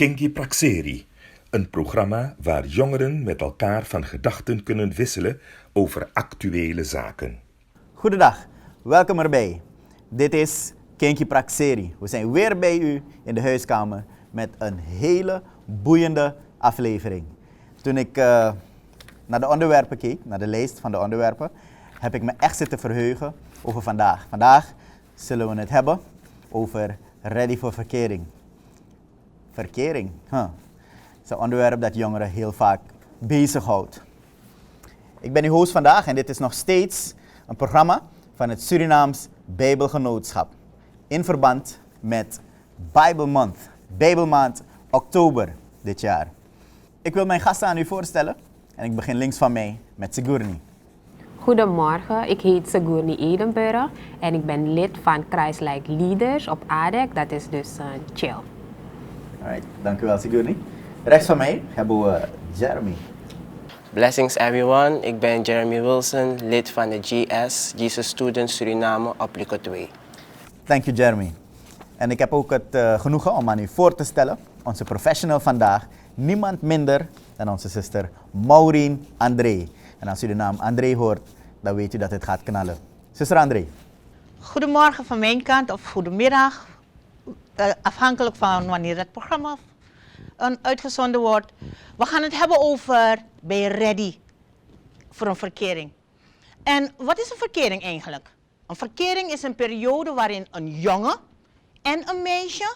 Kinky Praxeri, een programma waar jongeren met elkaar van gedachten kunnen wisselen over actuele zaken. Goedendag, welkom erbij. Dit is Kinky Praxeri. We zijn weer bij u in de huiskamer met een hele boeiende aflevering. Toen ik naar de onderwerpen keek, naar de lijst van de onderwerpen, heb ik me echt zitten verheugen over vandaag. Vandaag zullen we het hebben over ready voor verkering. Verkering, dat is een onderwerp dat jongeren heel vaak bezighoudt. Ik ben uw host vandaag en dit is nog steeds een programma van het Surinaams Bijbelgenootschap. In verband met Bijbelmaand oktober dit jaar. Ik wil mijn gasten aan u voorstellen en ik begin links van mij met Sigurni. Goedemorgen, ik heet Sigurni Edenburg en ik ben lid van Christ-like Leaders op ADEC, dat is dus Chill. Alright, dank u wel Sigurni. Rechts van mij hebben we Jeremy. Blessings everyone, ik ben Jeremy Wilson, lid van de GS, Jesus Student Suriname op Lico 2. Dank je Jeremy. En ik heb ook het genoegen om aan u voor te stellen, onze professional vandaag, niemand minder dan onze zuster Maureen André. En als u de naam André hoort, dan weet u dat het gaat knallen. Zuster André. Goedemorgen van mijn kant of goedemiddag, afhankelijk van wanneer het programma uitgezonden wordt. We gaan het hebben over, ben je ready voor een verkering? En wat is een verkering eigenlijk? Een verkering is een periode waarin een jongen en een meisje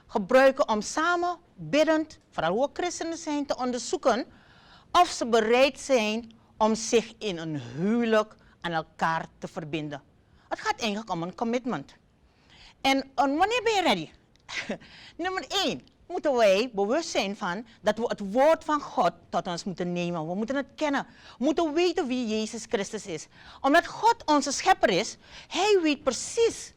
gebruiken om samen biddend, vooral hoe christenen zijn, te onderzoeken of ze bereid zijn om zich in een huwelijk aan elkaar te verbinden. Het gaat eigenlijk om een commitment. En wanneer ben je ready? Nummer 1, moeten wij bewust zijn van dat we het woord van God tot ons moeten nemen. We moeten het kennen. We moeten weten wie Jezus Christus is. Omdat God onze schepper is, Hij weet precies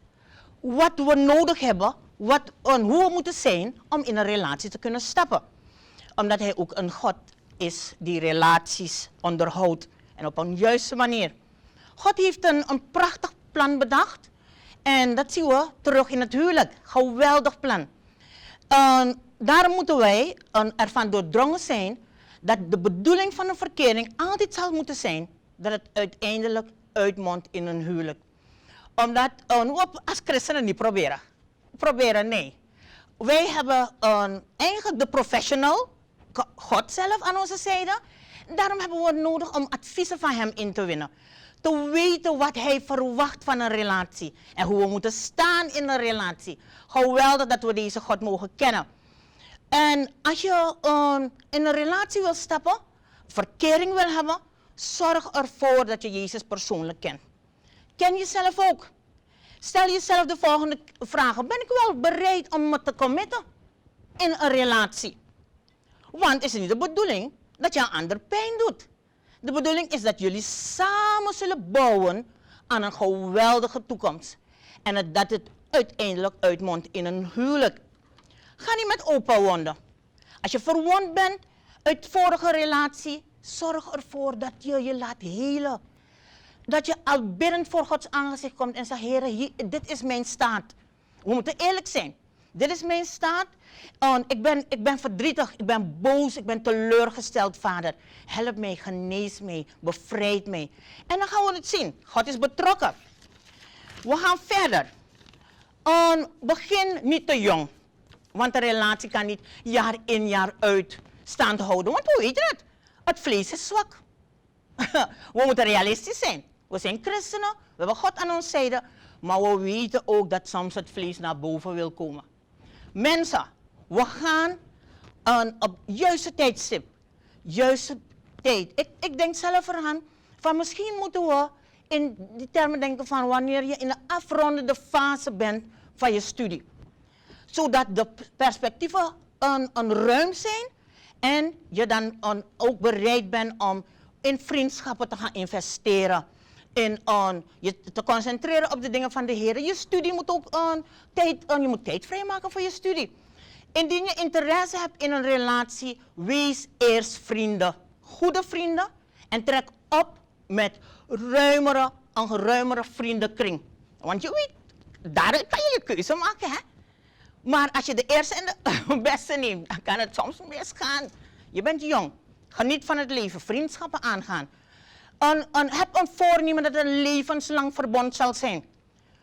wat we nodig hebben, hoe we moeten zijn om in een relatie te kunnen stappen. Omdat Hij ook een God is die relaties onderhoudt en op een juiste manier. God heeft een prachtig plan bedacht en dat zien we terug in het huwelijk. Geweldig plan. Daarom moeten wij ervan doordrongen zijn dat de bedoeling van een verkering altijd zal moeten zijn dat het uiteindelijk uitmondt in een huwelijk. Omdat we als christenen niet proberen, nee. Wij hebben eigenlijk de professional, God zelf aan onze zijde. Daarom hebben we nodig om adviezen van Hem in te winnen. Te weten wat Hij verwacht van een relatie. En hoe we moeten staan in een relatie. Geweldig dat we deze God mogen kennen. En als je in een relatie wil stappen, verkering wil hebben, zorg ervoor dat je Jezus persoonlijk kent. Ken jezelf ook. Stel jezelf de volgende vragen. Ben ik wel bereid om me te committen in een relatie? Want het is niet de bedoeling dat je een ander pijn doet. De bedoeling is dat jullie samen zullen bouwen aan een geweldige toekomst. En dat het uiteindelijk uitmondt in een huwelijk. Ga niet met open wonden. Als je verwond bent uit vorige relatie, zorg ervoor dat je je laat helen. Dat je al biddend voor Gods aangezicht komt en zegt, Heer, dit is mijn staat. We moeten eerlijk zijn. Dit is mijn staat. Ik ben verdrietig, ik ben boos, ik ben teleurgesteld, Vader. Help mij, genees mij, bevrijd mij. En dan gaan we het zien. God is betrokken. We gaan verder. Begin niet te jong. Want een relatie kan niet jaar in jaar uit stand houden. Want hoe weet je het? Het vlees is zwak. We moeten realistisch zijn. We zijn christenen, we hebben God aan onze zijde. Maar we weten ook dat soms het vlees naar boven wil komen. Mensen, we gaan op juiste tijdstip. Juiste tijd. Ik denk zelf eraan, van misschien moeten we in die termen denken van wanneer je in de afrondende fase bent van je studie. Zodat de perspectieven ruim zijn en je dan ook bereid bent om in vriendschappen te gaan investeren. In je te concentreren op de dingen van de Heer. Je studie moet ook je moet tijd vrijmaken voor je studie. Indien je interesse hebt in een relatie, wees eerst vrienden. Goede vrienden. En trek op met een ruimere vriendenkring. Want je weet, daaruit kan je je keuze maken. Hè? Maar als je de eerste en de beste neemt, dan kan het soms misgaan. Je bent jong. Geniet van het leven. Vriendschappen aangaan. Heb een voornemen dat het een levenslang verbond zal zijn.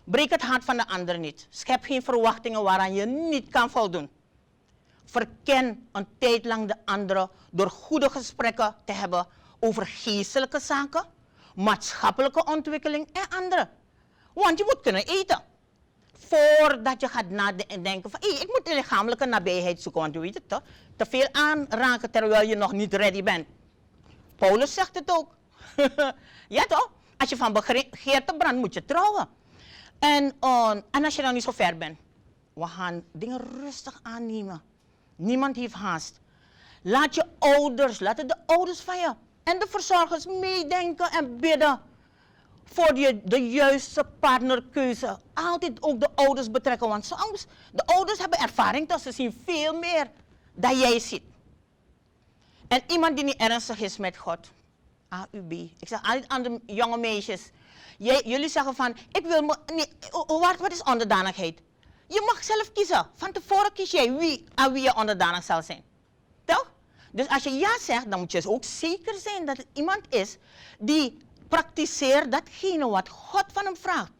Breek het hart van de ander niet. Schep geen verwachtingen waaraan je niet kan voldoen. Verken een tijd lang de andere door goede gesprekken te hebben over geestelijke zaken, maatschappelijke ontwikkeling en andere. Want je moet kunnen eten. Voordat je gaat nadenken van, ik moet de lichamelijke nabijheid zoeken, want je weet het toch? Te veel aanraken terwijl je nog niet ready bent. Paulus zegt het ook. Ja toch? Als je van begeerte brandt, moet je trouwen. En als je dan niet zo ver bent, we gaan dingen rustig aannemen. Niemand heeft haast. Laat je ouders, laten de ouders van je en de verzorgers meedenken en bidden voor de juiste partnerkeuze. Altijd ook de ouders betrekken, want soms de ouders hebben ervaring, dat ze zien veel meer dan jij ziet. En iemand die niet ernstig is met God. AUB. Ik zeg altijd aan de jonge meisjes. Jullie zeggen van, ik wil me niet, wat is onderdanigheid? Je mag zelf kiezen. Van tevoren kies jij aan wie je onderdanig zal zijn. Toch? Dus als je ja zegt, dan moet je ook zeker zijn dat het iemand is die praktiseert datgene wat God van hem vraagt.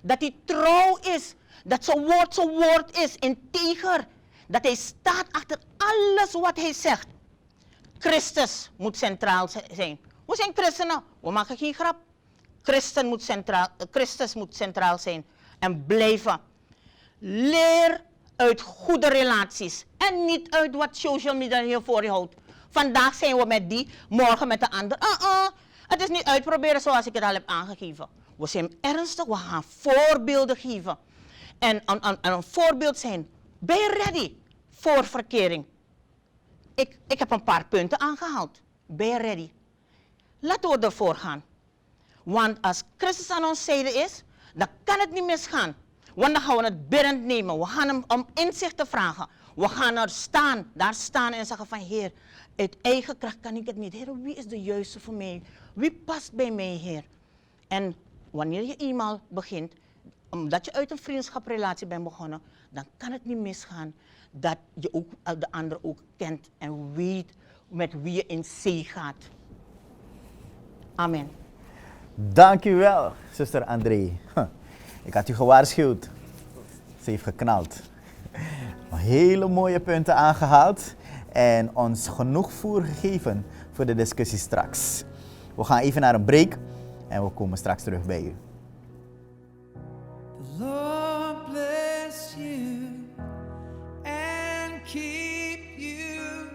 Dat hij trouw is. Dat zijn woord is. Integer. Dat hij staat achter alles wat hij zegt. Christus moet centraal zijn. We zijn christenen. We maken geen grap. Christus moet centraal zijn. En blijven. Leer uit goede relaties. En niet uit wat social media hier voor je houdt. Vandaag zijn we met die, morgen met de ander. Het is niet uitproberen zoals ik het al heb aangegeven. We zijn ernstig, we gaan voorbeelden geven. En een voorbeeld zijn, ben je ready voor verkering? Ik heb een paar punten aangehaald. Ben je ready? Laten we ervoor gaan. Want als Christus aan ons zijde is, dan kan het niet misgaan. Want dan gaan we het biddend nemen. We gaan hem om inzicht te vragen. We gaan daar staan en zeggen van Heer, uit eigen kracht kan ik het niet. Heer, wie is de juiste voor mij? Wie past bij mij, Heer? En wanneer je eenmaal begint, omdat je uit een vriendschaprelatie bent begonnen, dan kan het niet misgaan dat je ook de ander ook kent en weet met wie je in zee gaat. Amen. Dank u wel, zuster André. Ik had u gewaarschuwd. Ze heeft geknald. Hele mooie punten aangehaald en ons genoeg voer gegeven voor de discussie straks. We gaan even naar een break en we komen straks terug bij u. The Lord bless you and keep you.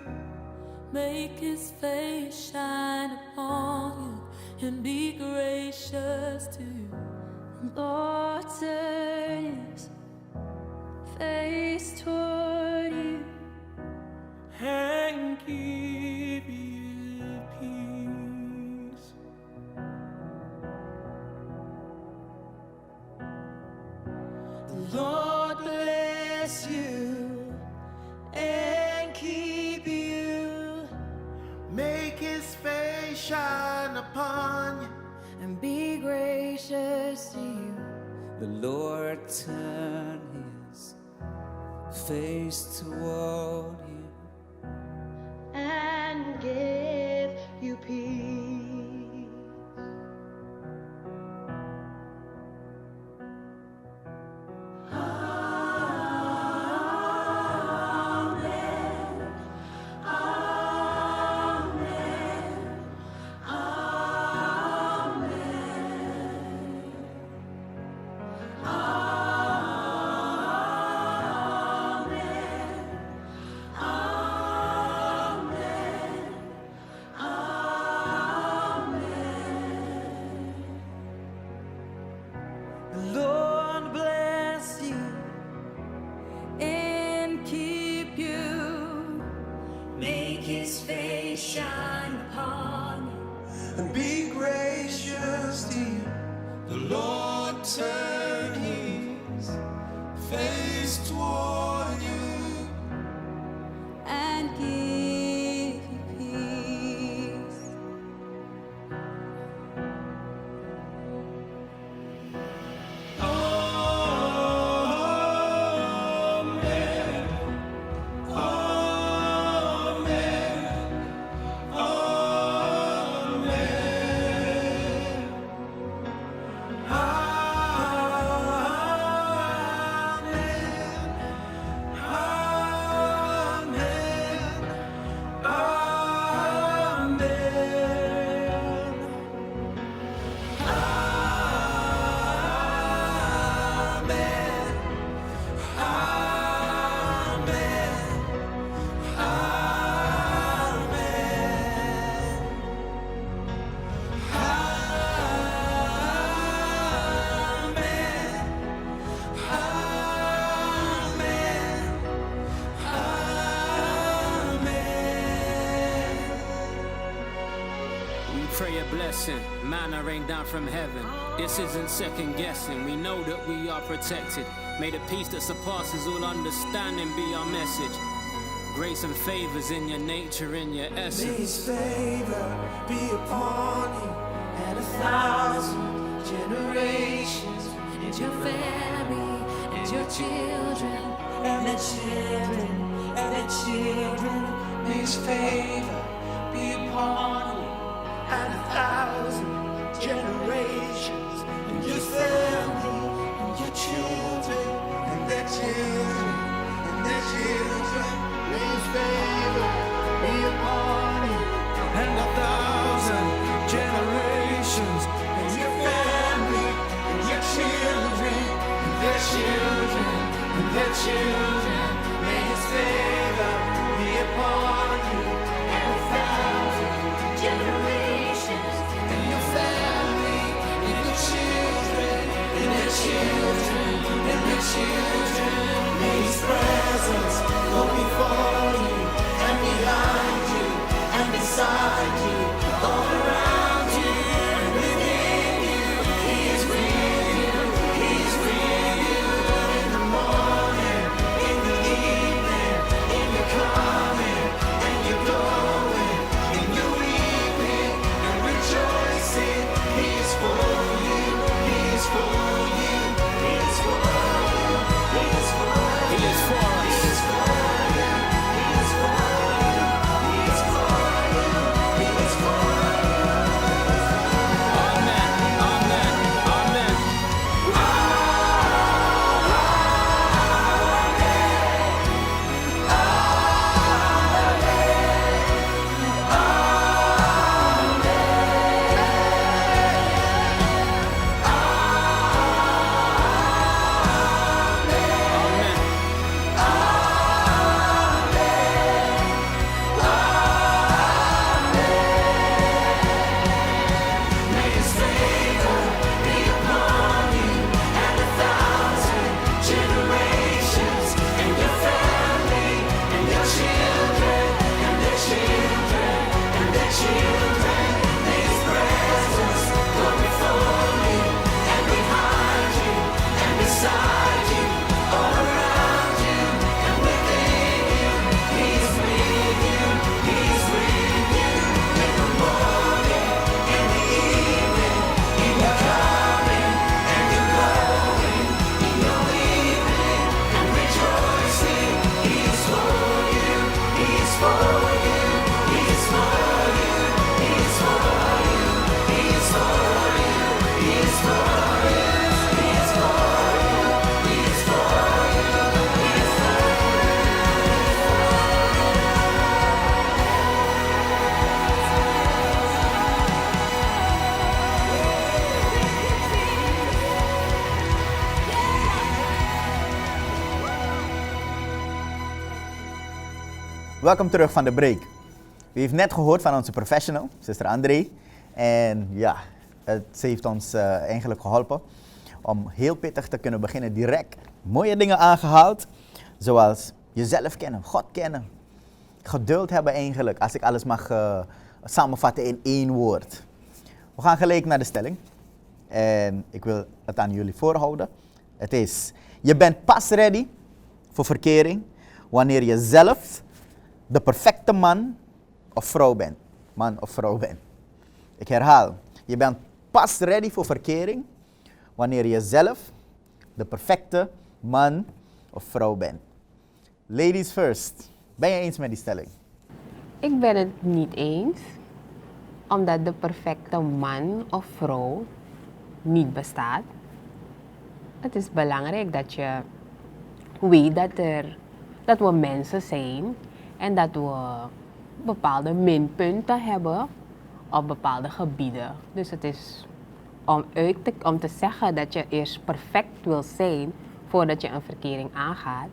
Make his face shine upon you and be gracious to you. Lord, turn his face toward you And give you peace. The Lord bless you and keep you. Make his face shine upon you and be gracious to you. The Lord turn his face toward you And give you peace. The Lord bless you And keep you. make his face shine upon you and be gracious to you. The Lord turn his face toward you And give you peace. Amen. We pray a blessing, manna rain down from heaven. This isn't second guessing, we know that we are protected. May the peace that surpasses all understanding be our message. Grace and favors in your nature, in your May essence. His favor be upon you and 1,000 generations, and your family, and your children, and their children, and their children. May His favor be upon you and 1,000 generations, and your family, and your children, and their children, and their children. May His favor be upon you and 1,000 generations, and your family, and your children, and their children, and their children. May His favor be upon you and 1,000 generations, and your family, and your children, and their children, and their children. May His presence go before you and behind you and beside you, all around you and within you. He is with you, He is with you in the morning, in the evening, in your coming and your going, in your weeping and rejoicing. He is for you, He is for you, He is for you, He is for you. He is for us. He is for you, He is for you, He is for you, He is for you. Amen, amen, amen. Amen. May His favor be upon you and 1,000 generations, and your family, and your children, and their children, and their children. May His presence go before you and behind you and beside you, all around you and within you. He is with you, He is with you in the morning, in the evening, in your coming and your going, in your weeping and rejoicing. He is for you, He is for you, He is for you, He is for you, He is for you, He is for you, He is for you, He is for you, He is for Welkom terug van de break. U heeft net gehoord van onze professional, zuster André. En ja, ze heeft ons eigenlijk geholpen om heel pittig te kunnen beginnen. Direct mooie dingen aangehaald, zoals jezelf kennen, God kennen. Geduld hebben eigenlijk, als ik alles mag samenvatten in 1 woord. We gaan gelijk naar de stelling. En ik wil het aan jullie voorhouden. Het is, je bent pas ready voor verkering wanneer je zelf de perfecte man of vrouw bent. Man of vrouw bent. Ik herhaal, je bent pas ready voor verkering wanneer je zelf de perfecte man of vrouw bent. Ladies first. Ben je eens met die stelling? Ik ben het niet eens, omdat de perfecte man of vrouw niet bestaat. Het is belangrijk dat je weet dat we mensen zijn en dat we bepaalde minpunten hebben op bepaalde gebieden. Dus het is om te zeggen dat je eerst perfect wil zijn voordat je een verkering aangaat,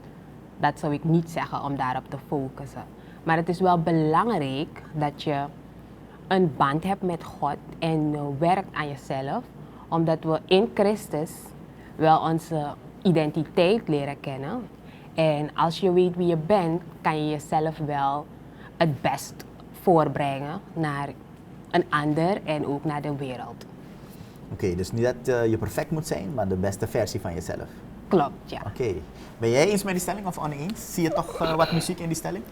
dat zou ik niet zeggen om daarop te focussen. Maar het is wel belangrijk dat je een band hebt met God en werkt aan jezelf, omdat we in Christus wel onze identiteit leren kennen. En als je weet wie je bent, kan je jezelf wel het best voorbrengen naar een ander en ook naar de wereld. Oké, dus niet dat je perfect moet zijn, maar de beste versie van jezelf. Klopt, ja. Oké. Ben jij eens met die stelling of oneens? Zie je toch wat muziek in die stelling?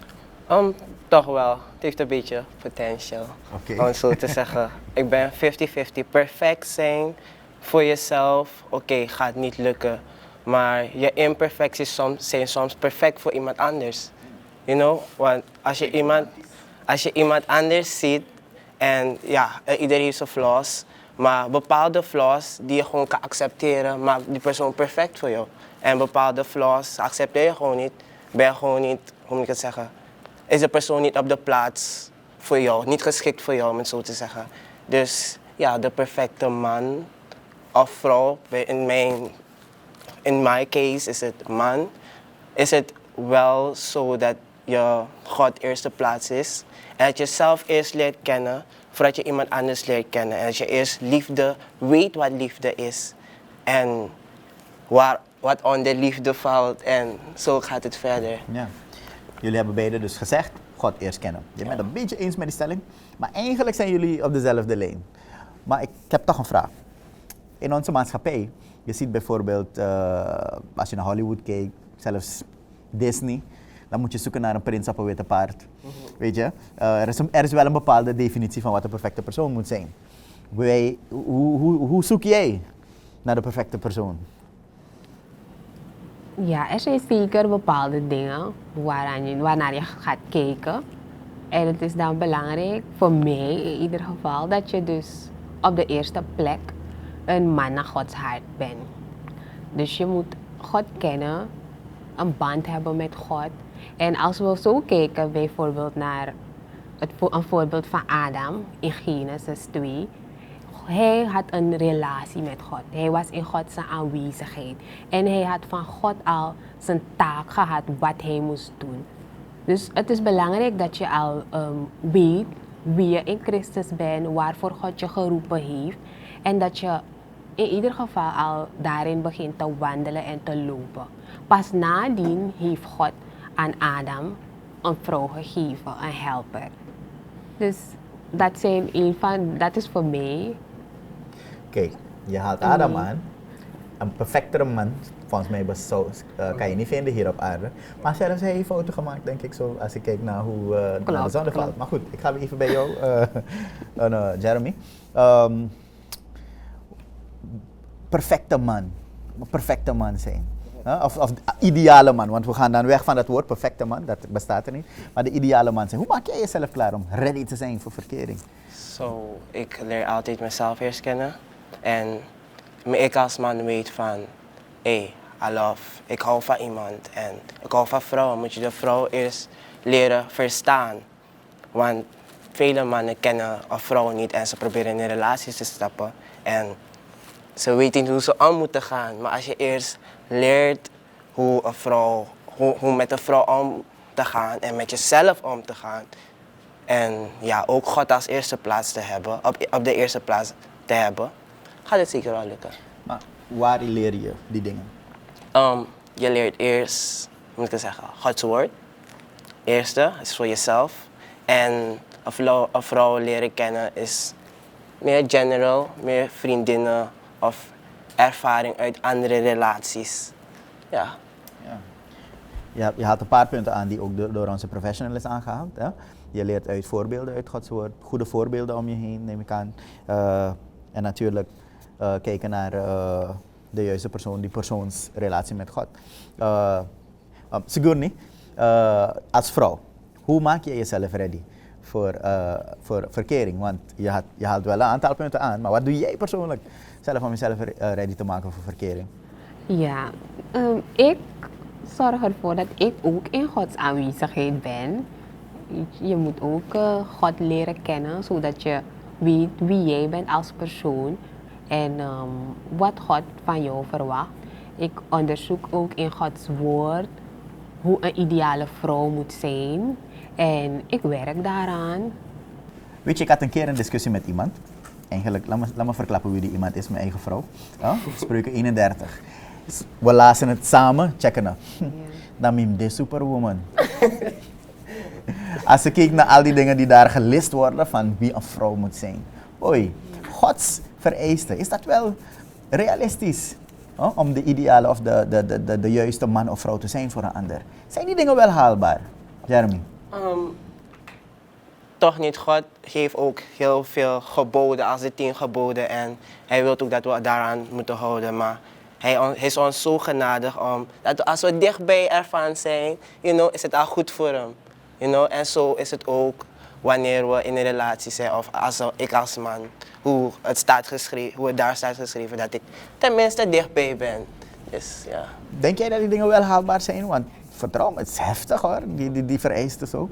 Toch wel. Het heeft een beetje potential. Oké. Om het zo te zeggen. Ik ben 50-50. Perfect zijn voor jezelf, oké, gaat niet lukken. Maar je imperfecties zijn soms perfect voor iemand anders. You know? Want als je iemand anders ziet, en ja, iedereen heeft zijn flaws, maar bepaalde flaws die je gewoon kan accepteren, maakt die persoon perfect voor jou. En bepaalde flaws accepteer je gewoon niet, ben je gewoon niet, hoe moet ik het zeggen, is de persoon niet op de plaats voor jou, niet geschikt voor jou om het zo te zeggen. Dus ja, de perfecte man of vrouw, in my case is het man, is het wel zo dat je God eerste plaats is. En dat je zelf eerst leert kennen voordat je iemand anders leert kennen. En dat je eerst liefde weet wat liefde is. En wat onder liefde valt. En zo gaat het verder. Ja. Jullie hebben beide dus gezegd, God eerst kennen. Je bent een beetje eens met die stelling, maar eigenlijk zijn jullie op dezelfde lijn. Maar ik heb toch een vraag. In onze maatschappij, je ziet bijvoorbeeld, als je naar Hollywood kijkt, zelfs Disney, dan moet je zoeken naar een prins op een witte paard. Weet je? Er is wel een bepaalde definitie van wat een perfecte persoon moet zijn. Hoe zoek jij naar de perfecte persoon? Ja, er zijn zeker bepaalde dingen waarnaar je gaat kijken. En het is dan belangrijk, voor mij in ieder geval, dat je dus op de eerste plek een man naar Gods hart bent. Dus je moet God kennen, een band hebben met God. En als we zo kijken bijvoorbeeld naar een voorbeeld van Adam in Genesis 2. Hij had een relatie met God. Hij was in Gods aanwezigheid. En hij had van God al zijn taak gehad wat hij moest doen. Dus het is belangrijk dat je al weet wie je in Christus bent, waarvoor God je geroepen heeft. En dat je in ieder geval al daarin begint te wandelen en te lopen. Pas nadien heeft God aan Adam een vrouw gegeven, een helper. Dus dat is voor mij. Oké, je haalt Adam aan. Een perfectere man, volgens mij kan je niet vinden hier op aarde. Maar zelfs hij heeft fouten gemaakt, denk ik zo, als ik kijk naar hoe naar de zon valt. Maar goed, ik ga weer even bij jou, Jeremy. Perfecte man zijn. Of ideale man, want we gaan dan weg van dat woord perfecte man, dat bestaat er niet. Maar de ideale man zijn. Hoe maak jij jezelf klaar om ready te zijn voor verkering? Ik leer altijd mezelf eerst kennen. En ik als man weet van, ik hou van iemand. En ik hou van vrouwen, moet je de vrouw eerst leren verstaan. Want vele mannen kennen een vrouw niet en ze proberen in relaties te stappen. En ze weten niet hoe ze om moeten gaan. Maar als je eerst leert hoe met een vrouw om te gaan en met jezelf om te gaan. En ja, ook God als eerste plaats te hebben, op de eerste plaats te hebben, gaat het zeker wel lukken. Maar waar leer je die dingen? Je leert eerst, hoe moet ik het zeggen, Gods woord. Eerste is voor jezelf. En een vrouw leren kennen is meer general, meer vriendinnen of ervaring uit andere relaties. Ja. Je haalt een paar punten aan die ook door onze professional is aangehaald. Hè? Je leert uit voorbeelden uit Gods woord, goede voorbeelden om je heen, neem ik aan. En natuurlijk kijken naar de juiste persoon, die persoonsrelatie met God. Sigurni, als vrouw, hoe maak je jezelf ready voor verkering? Want je haalt wel een aantal punten aan, maar wat doe jij persoonlijk zelf om jezelf ready te maken voor verkering? Ja, ik zorg ervoor dat ik ook in Gods aanwezigheid ben. Je moet ook God leren kennen, zodat je weet wie jij bent als persoon en wat God van jou verwacht. Ik onderzoek ook in Gods woord hoe een ideale vrouw moet zijn en ik werk daaraan. Weet je, ik had een keer een discussie met iemand. Eigenlijk, laat me verklappen wie die iemand is, mijn eigen vrouw. Spreuken 31. We lazen het samen, checken het. Dan mim de superwoman. Als je kijkt naar al die dingen die daar gelist worden van wie een vrouw moet zijn. Oei, Gods vereisten, is dat wel realistisch? Om de ideale of de juiste man of vrouw te zijn voor een ander. Zijn die dingen wel haalbaar, Jeremy? Toch niet. God geeft ook heel veel geboden als de 10 geboden. En hij wil ook dat we daaraan moeten houden. Maar hij is ons zo genadig om dat als we dichtbij ervan zijn, is het al goed voor hem. En zo is het ook wanneer we in een relatie zijn of ik als man. Hoe het daar staat geschreven dat ik tenminste dichtbij ben. Dus, ja. Denk jij dat die dingen wel haalbaar zijn? Want vertrouw me, het is heftig hoor, die vereisten zo.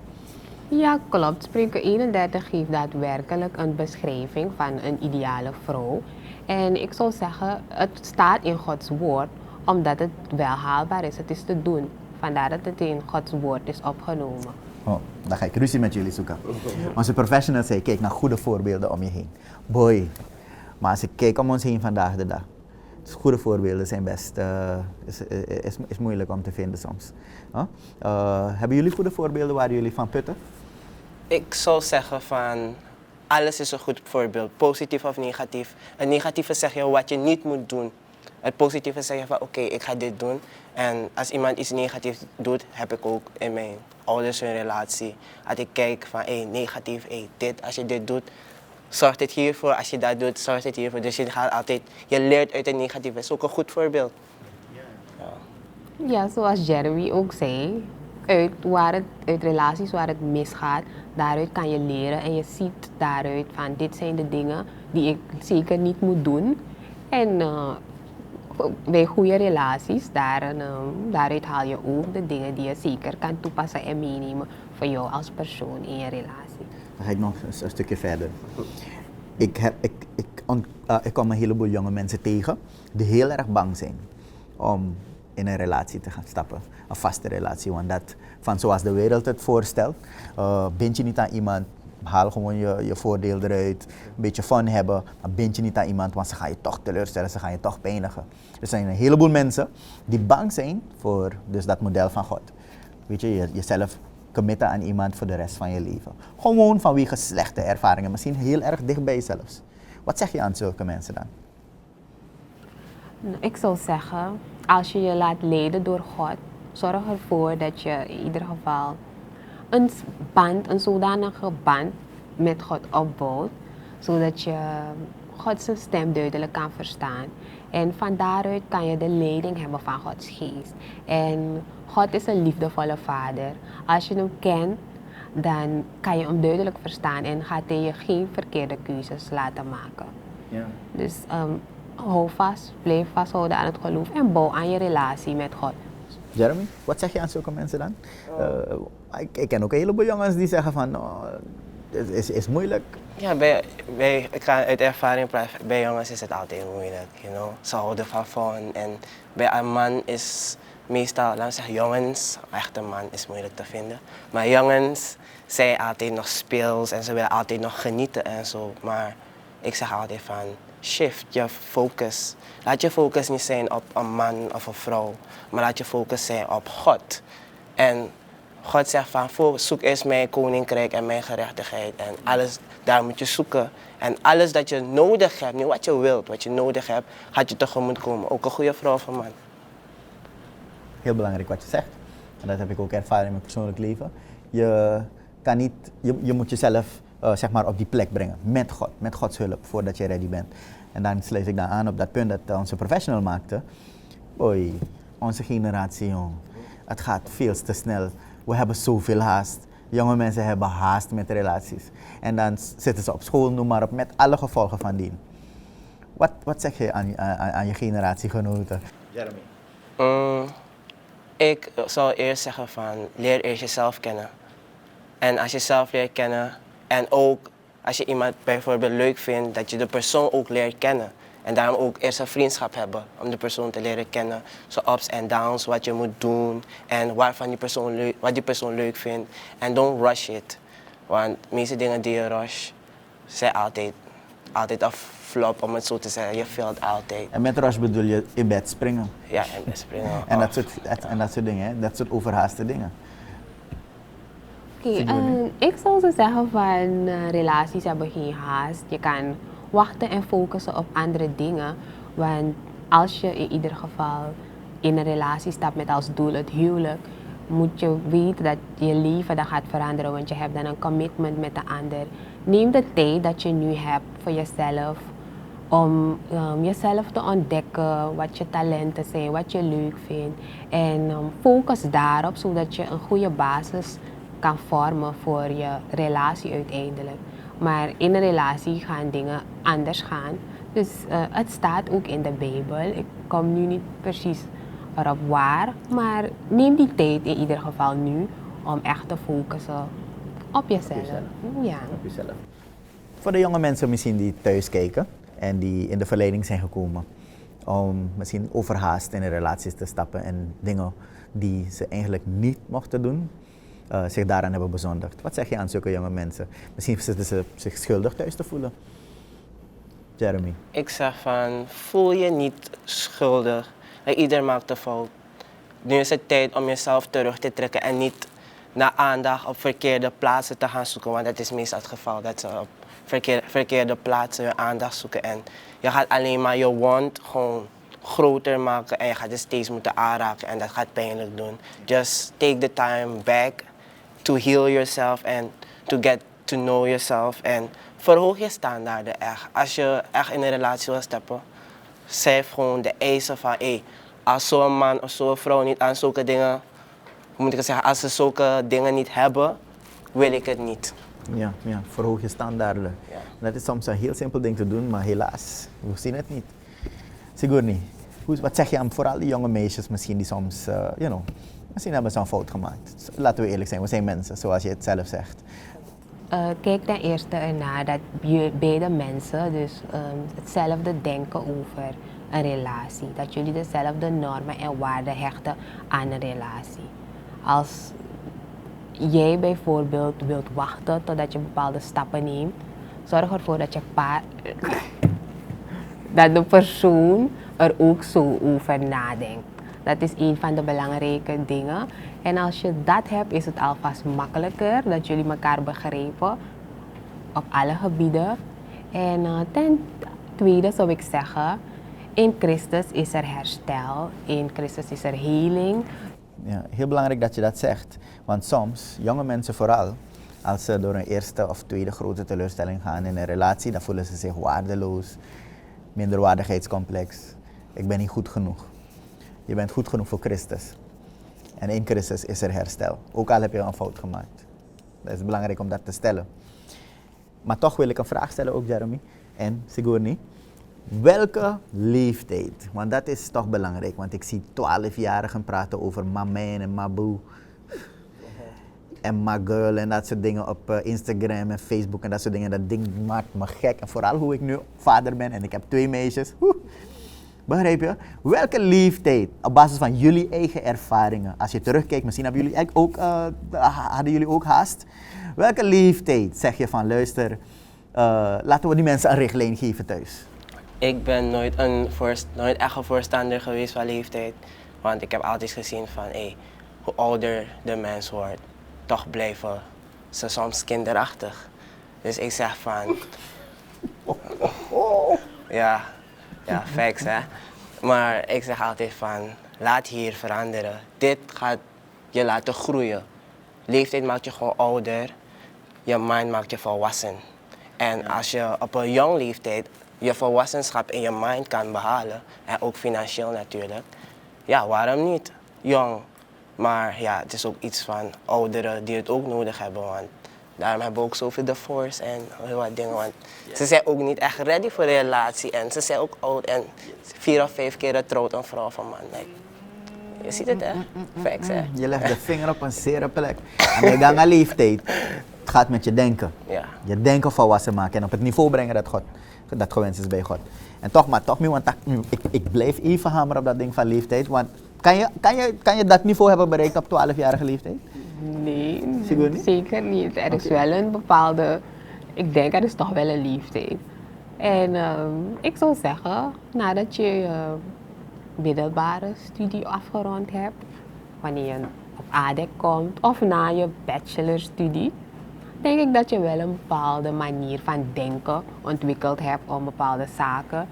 Ja, klopt. Spreuken 31 geeft daadwerkelijk een beschrijving van een ideale vrouw. En ik zou zeggen, het staat in Gods woord, omdat het wel haalbaar is. Het is te doen. Vandaar dat het in Gods woord is opgenomen. Oh, dan ga ik ruzie met jullie zoeken. Onze professional zei, kijk naar goede voorbeelden om je heen. Boy, maar als ik kijk om ons heen vandaag de dag, dus goede voorbeelden zijn best, is moeilijk om te vinden soms. Hebben jullie goede voorbeelden waar jullie van putten? Ik zou zeggen van, alles is een goed voorbeeld, positief of negatief. Het negatieve zeg je wat je niet moet doen. Het positieve zeg je van, oké, ik ga dit doen. En als iemand iets negatiefs doet, heb ik ook in mijn ouders hun relatie. Dat ik kijk van, negatief, dit, als je dit doet, zorgt het hiervoor. Als je dat doet, zorgt het hiervoor. Dus je leert uit het negatieve. Dat is ook een goed voorbeeld. Ja, zoals Jeremy ook zei, uit relaties waar het misgaat, daaruit kan je leren en je ziet daaruit van dit zijn de dingen die ik zeker niet moet doen. En bij goede relaties, daaruit haal je ook de dingen die je zeker kan toepassen en meenemen voor jou als persoon in je relatie. Dan ga ik nog een stukje verder. Ik kom een heleboel jonge mensen tegen die heel erg bang zijn om in een relatie te gaan stappen. Een vaste relatie, want dat van zoals de wereld het voorstelt, bind je niet aan iemand, haal gewoon je voordeel eruit, een beetje fun hebben, maar bind je niet aan iemand, want ze gaan je toch teleurstellen, ze gaan je toch pijnigen. Er zijn een heleboel mensen die bang zijn voor dus dat model van God. Weet je, jezelf committen aan iemand voor de rest van je leven. Gewoon vanwege slechte ervaringen, misschien heel erg dichtbij zelfs. Wat zeg je aan zulke mensen dan? Ik zou zeggen, als je je laat leiden door God, zorg ervoor dat je in ieder geval een zodanige band met God opbouwt, zodat je Gods stem duidelijk kan verstaan. En van daaruit kan je de leiding hebben van Gods geest. En God is een liefdevolle vader. Als je hem kent, dan kan je hem duidelijk verstaan en gaat hij je geen verkeerde keuzes laten maken. Ja. Dus hou vast, blijf vasthouden aan het geloof en bouw aan je relatie met God. Jeremy, wat zeg je aan zulke mensen dan? Ik ken ook een heleboel jongens die zeggen van, het is moeilijk. Ja, ik ga uit ervaring praten, bij jongens is het altijd moeilijk, Ze houden van fun en bij een man is meestal, laten we zeggen jongens, een echte man is moeilijk te vinden. Maar jongens zijn altijd nog speels en ze willen altijd nog genieten en zo. Maar ik zeg altijd van, shift je focus. Laat je focus niet zijn op een man of een vrouw, maar laat je focus zijn op God. En God zegt van, zoek eerst mijn koninkrijk en mijn gerechtigheid. En alles, daar moet je zoeken. En alles dat je nodig hebt, niet wat je wilt, wat je nodig hebt, gaat je tegemoet komen. Ook een goede vrouw of een man. Heel belangrijk wat je zegt. En dat heb ik ook ervaren in mijn persoonlijk leven. Je moet jezelf zeg maar op die plek brengen. Met God, met Gods hulp, voordat je ready bent. En dan sluit ik dan aan op dat punt dat onze professional maakte. Oei, onze generatie, jong. Het gaat veel te snel. We hebben zoveel haast. Jonge mensen hebben haast met relaties. En dan zitten ze op school, noem maar op, met alle gevolgen van dien. Wat zeg je aan je generatiegenoten? Jeremy? Ik zou eerst zeggen van, leer eerst jezelf kennen. En als je jezelf leert kennen, en ook als je iemand bijvoorbeeld leuk vindt, dat je de persoon ook leert kennen. En daarom ook eerst een vriendschap hebben om de persoon te leren kennen. Zo ups en downs, wat je moet doen en wat die persoon leuk vindt. En don't rush it. Want de meeste dingen die je rush, zijn altijd een flop, om het zo te zeggen. Je faalt altijd. En met rush bedoel je in bed springen? Ja, in bed springen. En dat soort dingen, hè? Dat soort overhaaste dingen. Oké, Sigourney? ik zou zo zeggen van relaties hebben geen haast. Je kan wachten en focussen op andere dingen. Want als je in ieder geval in een relatie stapt met als doel het huwelijk, moet je weten dat je leven dan gaat veranderen. Want je hebt dan een commitment met de ander. Neem de tijd dat je nu hebt voor jezelf. Om jezelf te ontdekken, wat je talenten zijn, wat je leuk vindt. En focus daarop, zodat je een goede basis kan vormen voor je relatie uiteindelijk. Maar in een relatie gaan dingen anders gaan. Dus het staat ook in de Bijbel. Ik kom nu niet precies erop waar, maar neem die tijd in ieder geval nu om echt te focussen op jezelf. Ja. Op jezelf. Voor de jonge mensen misschien die thuis kijken en die in de verleiding zijn gekomen om misschien overhaast in de relaties te stappen en dingen die ze eigenlijk niet mochten doen, zich daaraan hebben bezondigd. Wat zeg je aan zulke jonge mensen? Misschien zitten ze zich schuldig thuis te voelen. Jeremy. Ik zeg van, voel je niet schuldig. Ieder maakt een fout. Nu is het tijd om jezelf terug te trekken en niet naar aandacht op verkeerde plaatsen te gaan zoeken. Want dat is meestal het geval, dat ze op verkeerde plaatsen hun aandacht zoeken. En je gaat alleen maar je wond gewoon groter maken en je gaat het steeds moeten aanraken en dat gaat pijnlijk doen. Just take the time back to heal yourself and to get to know yourself. En verhoog je standaarden echt. Als je echt in een relatie wil stappen, schrijf gewoon de eisen van, als zo'n man of zo'n vrouw niet aan zulke dingen, hoe moet ik het zeggen, als ze zulke dingen niet hebben, wil ik het niet. Ja, verhoog je standaarden. Ja. Dat is soms een heel simpel ding te doen, maar helaas, we zien het niet. Sigourney, wat zeg je aan vooral die jonge meisjes misschien die soms, misschien hebben ze een fout gemaakt. Laten we eerlijk zijn, we zijn mensen, zoals je het zelf zegt. Kijk ten eerste ernaar dat beide mensen dus hetzelfde denken over een relatie. Dat jullie dezelfde normen en waarden hechten aan een relatie. Als jij bijvoorbeeld wilt wachten totdat je bepaalde stappen neemt, zorg ervoor dat dat de persoon er ook zo over nadenkt. Dat is een van de belangrijke dingen. En als je dat hebt, is het alvast makkelijker dat jullie elkaar begrijpen op alle gebieden. En ten tweede zou ik zeggen, in Christus is er herstel, in Christus is er heling. Ja, heel belangrijk dat je dat zegt, want soms, jonge mensen vooral, als ze door een eerste of tweede grote teleurstelling gaan in een relatie, dan voelen ze zich waardeloos, minderwaardigheidscomplex. Ik ben niet goed genoeg. Je bent goed genoeg voor Christus. En in Christus is er herstel. Ook al heb je een fout gemaakt. Dat is belangrijk om dat te stellen. Maar toch wil ik een vraag stellen ook, Jeremy en Sigourney. Welke leeftijd? Want dat is toch belangrijk. Want ik zie 12-jarigen praten over mamijn en maboe. En my girl en dat soort dingen op Instagram en Facebook en dat soort dingen. Dat ding maakt me gek. En vooral hoe ik nu vader ben en ik heb 2 meisjes. Begrijp je? Welke leeftijd, op basis van jullie eigen ervaringen, als je terugkijkt, misschien hebben jullie ook, hadden jullie ook haast. Welke leeftijd zeg je van, luister, laten we die mensen een richtlijn geven thuis? Ik ben nooit echt een voorstander geweest van leeftijd. Want ik heb altijd gezien van, hoe ouder de mens wordt, toch blijven ze soms kinderachtig. Dus ik zeg van, ja, facts hè. Maar ik zeg altijd van, laat hier veranderen. Dit gaat je laten groeien. Leeftijd maakt je gewoon ouder, je mind maakt je volwassen. En als je op een jong leeftijd je volwassenschap in je mind kan behalen, en ook financieel natuurlijk, ja, waarom niet? Jong. Maar ja, het is ook iets van ouderen die het ook nodig hebben, want daarom hebben we ook zoveel divorce en heel wat dingen. Want ze zijn ook niet echt ready voor een relatie en ze zijn ook oud en 4 of 5 keer getrouwd een vrouw van man. Like, je ziet het hè? Facts hè? Je legt de vinger op een zere plek. En je gaat naar leeftijd. Het gaat met je denken. Ja. Je denken volwassen maken en op het niveau brengen dat gewenst is bij God. En toch, want ik blijf even hameren op dat ding van leeftijd. Want kan je dat niveau hebben bereikt op 12-jarige leeftijd? Nee, Sigourney? zeker niet. Er is wel een bepaalde, ik denk er is toch wel een leeftijd. En ik zou zeggen, nadat je je middelbare studie afgerond hebt, wanneer je op ADEC komt of na je bachelorstudie, denk ik dat je wel een bepaalde manier van denken ontwikkeld hebt om bepaalde zaken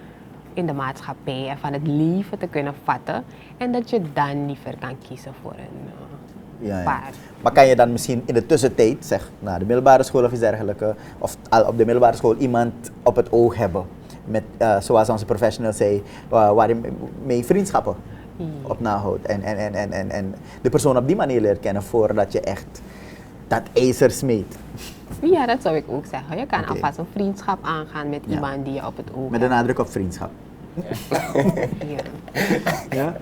in de maatschappij en van het leven te kunnen vatten. En dat je dan liever kan kiezen voor een paard. Maar kan je dan misschien in de tussentijd, zeg, naar de middelbare school of iets dergelijke, of al op de middelbare school iemand op het oog hebben, met, zoals onze professional zei, waar je mee vriendschappen op nahoudt. En de persoon op die manier leert kennen voordat je echt dat ijzer smeet. Ja, dat zou ik ook zeggen. Je kan alvast een vriendschap aangaan met iemand die je op het oog Met hebt. de nadruk op vriendschap. Ja.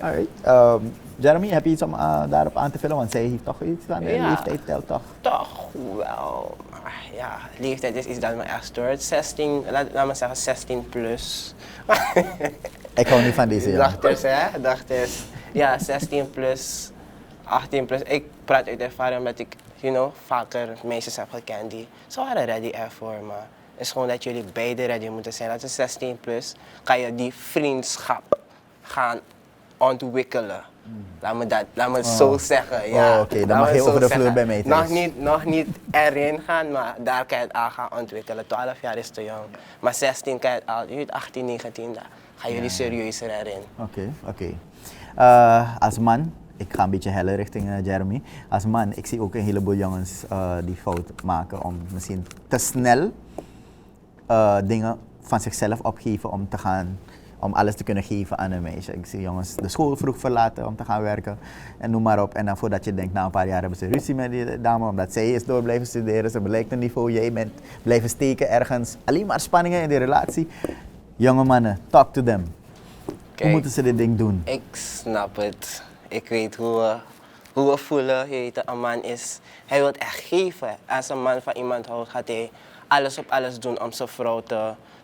Alright. Jeremy, heb je iets om daarop aan te vullen? Want zij heeft toch iets aan de leeftijd telt toch? Toch wel. Maar ja, leeftijd is iets dat me echt stoort. 16, laat me zeggen 16 plus. Ik hou niet van deze jongen. Dachters. Ja, 16 plus, 18 plus. Ik praat uit ervaring omdat ik, vaker meisjes heb gekend die ze waren ready ervoor. Maar het is gewoon dat jullie beide ready moeten zijn. Dat is 16 plus, kan je die vriendschap gaan ontwikkelen. Laat me het zo zeggen. Ja. Oké, dan mag je over de vloer bij mij thuis. Nog niet erin gaan, maar daar kan je het aan gaan ontwikkelen. 12 jaar is te jong. Maar 16 kan je het al, 18, 19, daar gaan jullie serieuzer erin. Oké. Als man, ik ga een beetje heller richting Jeremy. Als man, ik zie ook een heleboel jongens die fout maken om misschien te snel dingen van zichzelf opgeven om alles te kunnen geven aan een meisje. Ik zie jongens de school vroeg verlaten om te gaan werken en noem maar op. En dan voordat je denkt, na een paar jaar hebben ze ruzie met die dame, omdat zij is door blijven studeren, ze bereikt een niveau, jij bent blijven steken ergens. Alleen maar spanningen in die relatie. Jonge mannen, talk to them. Hoe moeten ze dit ding doen? Ik snap het. Ik weet hoe we voelen. Een man is, hij wil echt geven. Als een man van iemand houdt, gaat hij alles op alles doen om zijn vrouw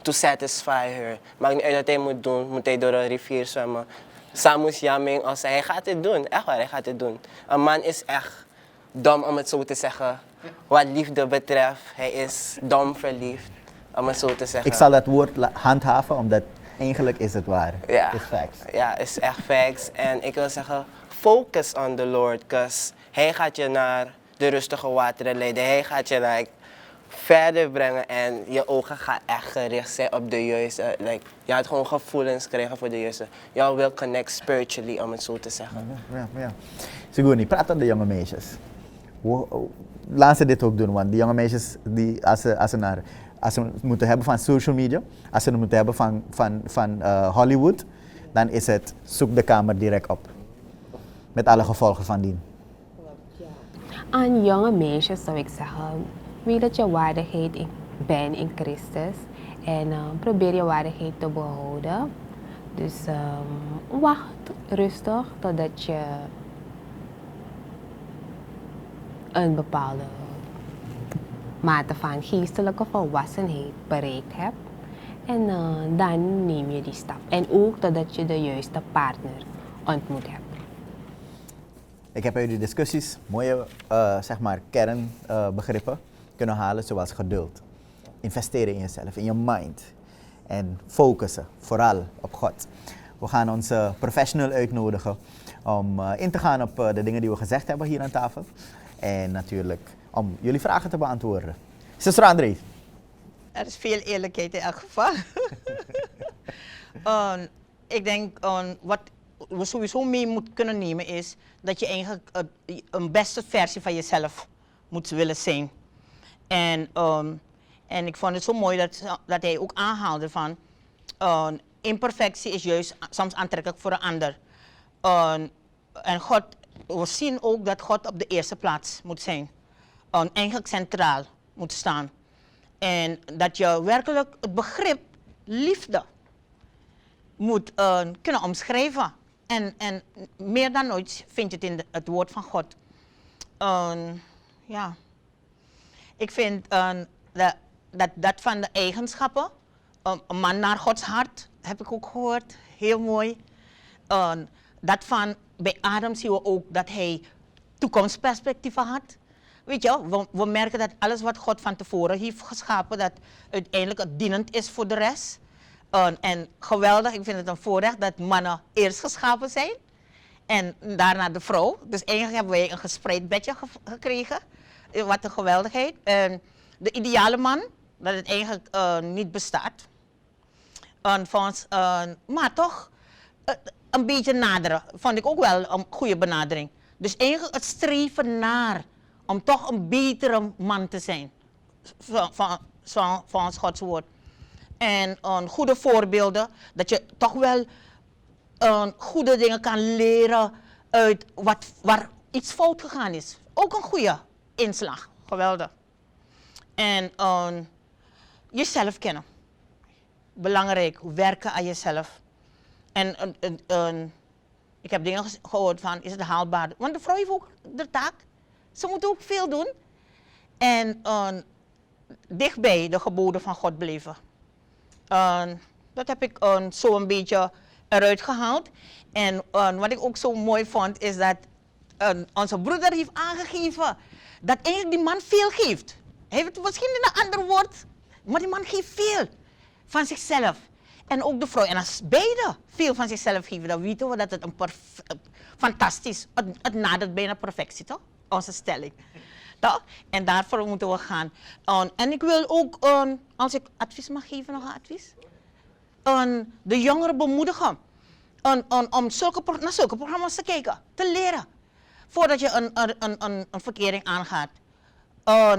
to satisfy her. Maakt niet uit wat hij moet doen, moet hij door een rivier zwemmen. Samus jamming, als hij gaat het doen. Echt waar, hij gaat het doen. Een man is echt dom, om het zo te zeggen. Wat liefde betreft, hij is dom verliefd, om het zo te zeggen. Ik zal dat woord handhaven, omdat eigenlijk is het waar. Ja, is facts. Ja, is echt facts. En ik wil zeggen, focus on the Lord, because hij gaat je naar de rustige wateren leiden. Hij gaat je verder brengen en je ogen gaan echt gericht zijn op de juiste. Je gaat gewoon gevoelens krijgen voor de juiste. Jou wil connect spiritually, om het zo te zeggen. Ja. Sigurni, praat aan de jonge meisjes. Laat ze dit ook doen, want die jonge meisjes, als ze het moeten hebben van social media, als ze het moeten hebben van Hollywood, dan is het zoek de kamer direct op. Met alle gevolgen van dien. Aan jonge meisjes zou ik zeggen, weet dat je waardigheid bent in Christus en probeer je waardigheid te behouden. Dus wacht rustig totdat je een bepaalde mate van geestelijke volwassenheid bereikt hebt. En dan neem je die stap. En ook totdat je de juiste partner ontmoet hebt. Ik heb uit die discussies mooie kernbegrippen kunnen halen, zoals geduld. Investeren in jezelf, in je mind. En focussen, vooral op God. We gaan onze professional uitnodigen om in te gaan op de dingen die we gezegd hebben hier aan tafel. En natuurlijk om jullie vragen te beantwoorden. Zuster André. Er is veel eerlijkheid in elk geval. Ik denk wat we sowieso mee moeten kunnen nemen is dat je eigenlijk een beste versie van jezelf moet willen zijn. En ik vond het zo mooi dat hij ook aanhaalde van imperfectie is juist soms aantrekkelijk voor een ander. En God, we zien ook dat God op de eerste plaats moet zijn. Eigenlijk centraal moet staan. En dat je werkelijk het begrip liefde moet kunnen omschrijven. En meer dan ooit vind je het in het woord van God. Ja. Ik vind dat van de eigenschappen, een man naar Gods hart, heb ik ook gehoord, heel mooi. Dat van, bij Adam zien we ook dat hij toekomstperspectieven had. Weet je, we merken dat alles wat God van tevoren heeft geschapen, dat uiteindelijk het dienend is voor de rest. En geweldig, ik vind het een voorrecht dat mannen eerst geschapen zijn. En daarna de vrouw. Dus eigenlijk hebben wij een gespreid bedje gekregen. Wat een geweldigheid. De ideale man, dat het eigenlijk niet bestaat. Maar toch een beetje naderen. Vond ik ook wel een goede benadering. Dus eigenlijk het streven naar om toch een betere man te zijn. Volgens Gods woord. En goede voorbeelden. Dat je toch wel goede dingen kan leren uit waar iets fout gegaan is. Ook een goede inslag. Geweldig. En jezelf kennen. Belangrijk. Werken aan jezelf. En ik heb dingen gehoord van, is het haalbaar? Want de vrouw heeft ook de taak. Ze moet ook veel doen. En dichtbij de geboden van God blijven. Dat heb ik zo een beetje eruit gehaald. En wat ik ook zo mooi vond, is dat onze broeder heeft aangegeven dat eigenlijk die man veel geeft. Hij heeft misschien in een ander woord, maar die man geeft veel van zichzelf. En ook de vrouw. En als beide veel van zichzelf geven, dan weten we dat het fantastisch, het nadert bijna perfectie, toch? Onze stelling. Toch? En daarvoor moeten we gaan. En ik wil ook, als ik advies mag geven, nog een advies. De jongeren bemoedigen om naar zulke programma's te kijken, te leren. Voordat je een verkering aangaat.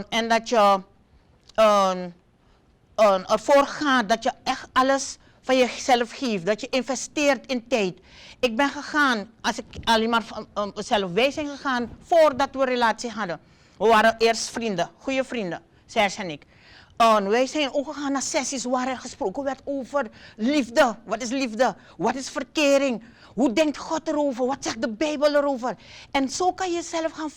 En dat je ervoor gaat dat je echt alles van jezelf geeft. Dat je investeert in tijd. Ik ben gegaan, als ik alleen maar zelf, wij zijn gegaan voordat we een relatie hadden. We waren eerst vrienden, goede vrienden, Serge en ik. Wij zijn ook gegaan naar sessies waar er gesproken werd over liefde. Wat is liefde? Wat is verkering? Hoe denkt God erover? Wat zegt de Bijbel erover? En zo kan je jezelf gaan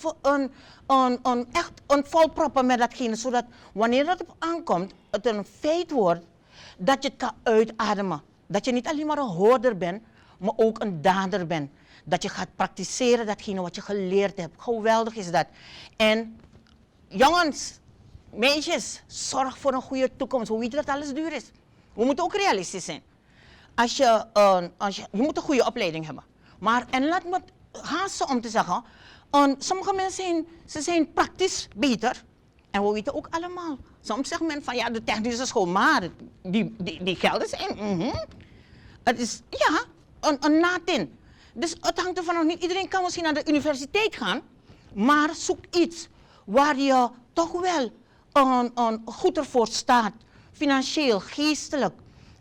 echt volproppen met datgene. Zodat wanneer dat op aankomt, het een feit wordt dat je het kan uitademen. Dat je niet alleen maar een hoorder bent, maar ook een dader bent. Dat je gaat praktiseren datgene wat je geleerd hebt. Geweldig is dat. En jongens, meisjes, zorg voor een goede toekomst. We weten dat alles duur is. We moeten ook realistisch zijn. Je moet een goede opleiding hebben. Maar, en laat me haasten om te zeggen, sommige mensen zijn praktisch beter. En we weten ook allemaal. Soms zegt men van ja, de technische school, maar die gelden zijn. Het is ja, een natin. Dus het hangt ervan af, niet iedereen kan misschien naar de universiteit gaan, maar zoek iets waar je toch wel goed ervoor staat, financieel, geestelijk,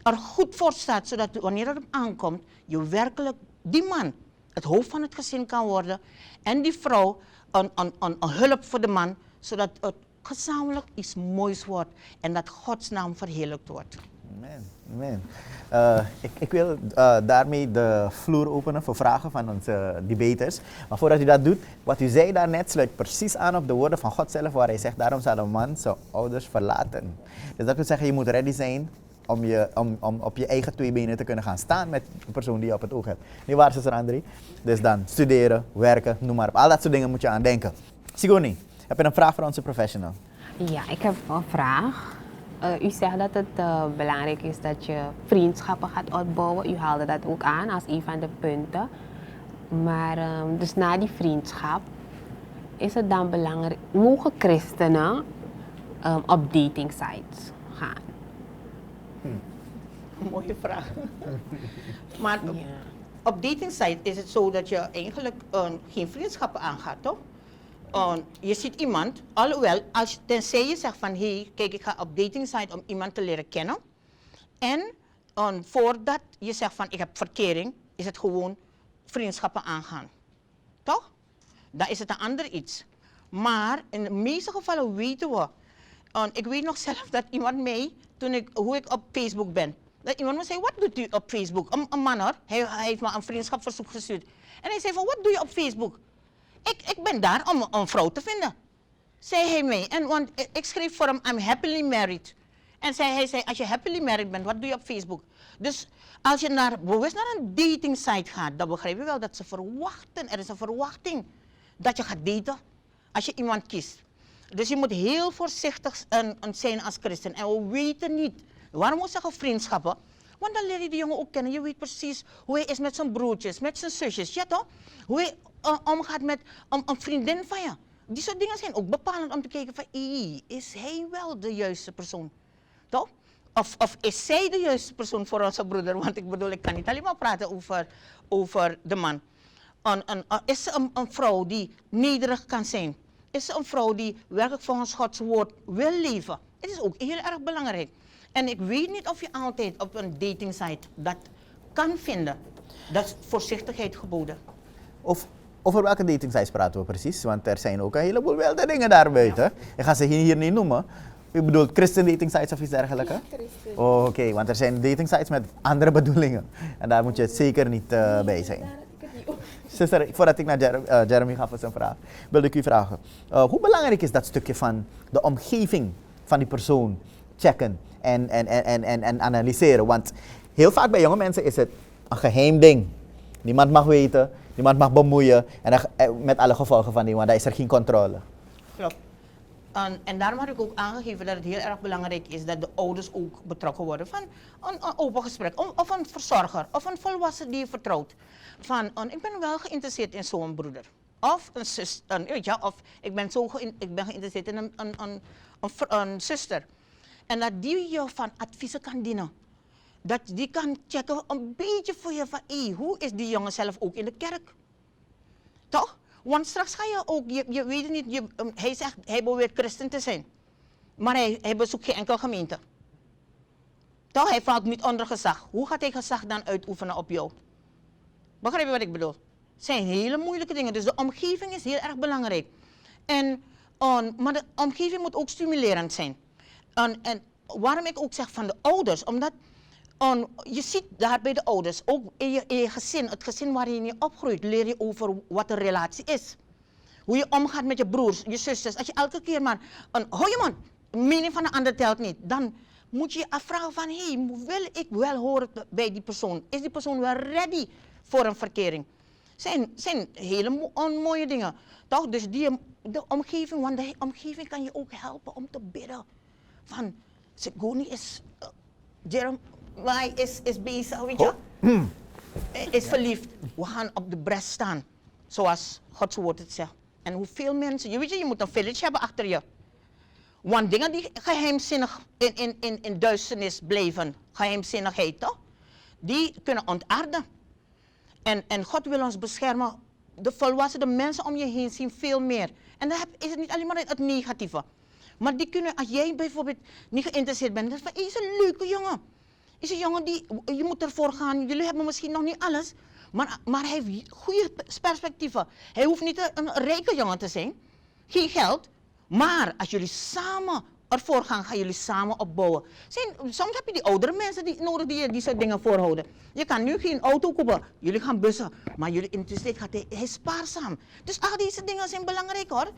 er goed voor staat, zodat wanneer het op aankomt, je werkelijk die man het hoofd van het gezin kan worden en die vrouw een hulp voor de man, zodat het gezamenlijk iets moois wordt en dat Gods naam verheerlijkt wordt. Amen. Ik wil daarmee de vloer openen voor vragen van onze debaters. Maar voordat u dat doet, wat u zei daarnet sluit precies aan op de woorden van God zelf, waar hij zegt, daarom zal een man zijn ouders verlaten. Dus dat wil zeggen, je moet ready zijn om op je eigen twee benen te kunnen gaan staan met de persoon die je op het oog hebt. Niet waar, zuster André? Dus dan studeren, werken, noem maar op. Al dat soort dingen moet je aan denken. Sigoni, heb je een vraag voor onze professional? Ja, ik heb een vraag. U zegt dat het belangrijk is dat je vriendschappen gaat uitbouwen. U haalde dat ook aan als een van de punten. Maar dus na die vriendschap is het dan belangrijk, mogen christenen op dating sites gaan? Mooie vraag. Maar op dating site is het zo dat je eigenlijk geen vriendschappen aangaat, toch? Je ziet iemand, alhoewel, tenzij je zegt van hé, kijk, ik ga op dating site om iemand te leren kennen. En voordat je zegt van ik heb verkering, is het gewoon vriendschappen aangaan. Toch? Dan is het een ander iets. Maar in de meeste gevallen weten we. Ik weet nog zelf dat iemand mij, hoe ik op Facebook ben, dat iemand me zei, wat doet u op Facebook? Een man hoor, hij heeft me een vriendschapsverzoek gestuurd. En hij zei van, wat doe je op Facebook? Ik ben daar om een vrouw te vinden, zei hij mij. En want ik schreef voor hem, I'm happily married. En hij zei, als je happily married bent, wat doe je op Facebook? Dus als je bewust naar een dating site gaat, dan begrijp je wel dat ze verwachten, er is een verwachting dat je gaat daten als je iemand kiest. Dus je moet heel voorzichtig zijn als christen. En we weten niet, waarom we zeggen vriendschappen? Want dan leer je die jongen ook kennen. Je weet precies hoe hij is met zijn broertjes, met zijn zusjes. Ja toch? Hoe hij omgaat met een vriendin van je. Die soort dingen zijn ook bepalend om te kijken van, is hij wel de juiste persoon? Toch? Of is zij de juiste persoon voor onze broeder? Want ik bedoel, ik kan niet alleen maar praten over de man. Is ze een vrouw die nederig kan zijn? Is ze een vrouw die werkelijk volgens Gods woord wil leven? Het is ook heel erg belangrijk. En ik weet niet of je altijd op een datingsite dat kan vinden. Dat is voorzichtigheid geboden. Over welke datingsites praten we precies? Want er zijn ook een heleboel wilde dingen daar buiten. Ik ga ze hier niet noemen. U bedoelt christen datingsites of iets dergelijks? Ja, christen. Oh, oké, want er zijn datingsites met andere bedoelingen. En daar moet je zeker niet bij zijn. Zuster, voordat ik naar Jeremy ga voor zijn vraag, wilde ik u vragen. Hoe belangrijk is dat stukje van de omgeving van die persoon checken en analyseren? Want heel vaak bij jonge mensen is het een geheim ding. Niemand mag weten, niemand mag bemoeien en met alle gevolgen van die, want daar is er geen controle. Klopt. En daarom had ik ook aangegeven dat het heel erg belangrijk is dat de ouders ook betrokken worden van een open gesprek. Of een verzorger, of een volwassen die je vertrouwt. Van, ik ben wel geïnteresseerd in zo'n broeder. Of een zus, weet je, of ik ben geïnteresseerd in een zuster. En dat die je van adviezen kan dienen. Dat die kan checken een beetje voor je van, hoe is die jongen zelf ook in de kerk? Toch? Want straks ga je ook, je weet het niet, hij zegt, hij beweert christen te zijn. Maar hij bezoekt geen enkele gemeente. Toch, hij valt niet onder gezag. Hoe gaat hij gezag dan uitoefenen op jou? Begrijp je wat ik bedoel? Het zijn hele moeilijke dingen, dus de omgeving is heel erg belangrijk. Maar de omgeving moet ook stimulerend zijn. En waarom ik ook zeg van de ouders, omdat je ziet daar bij de ouders, ook in je gezin, het gezin waarin je opgroeit, leer je over wat een relatie is. Hoe je omgaat met je broers, je zusters. Als je elke keer maar hou je man, mening van de ander telt niet, dan moet je je afvragen van, wil ik wel horen bij die persoon? Is die persoon wel ready voor een verkering? Zijn hele mooie dingen. Toch? Dus de omgeving, want de omgeving kan je ook helpen om te bidden. Van, Segoni is, Jeremiah is bezig, weet je? Is verliefd. We gaan op de bres staan, zoals Gods woord het zegt. En hoeveel mensen, je moet een village hebben achter je. Want dingen die geheimzinnig in duisternis blijven, geheimzinnigheid toch, die kunnen ontaarden. En God wil ons beschermen. De volwassenen, de mensen om je heen zien veel meer. En dan is het niet alleen maar het negatieve. Maar die kunnen, als jij bijvoorbeeld niet geïnteresseerd bent, dan is het een leuke jongen. Is een jongen die, je moet ervoor gaan, jullie hebben misschien nog niet alles, maar hij heeft goede perspectieven. Hij hoeft niet een rijke jongen te zijn, geen geld, maar als jullie samen ervoor gaan, gaan jullie samen opbouwen. Soms heb je die oudere mensen die nodig die soort dingen voorhouden. Je kan nu geen auto kopen, jullie gaan bussen, maar jullie intussen gaat hij is spaarzaam. Dus al deze dingen zijn belangrijk hoor,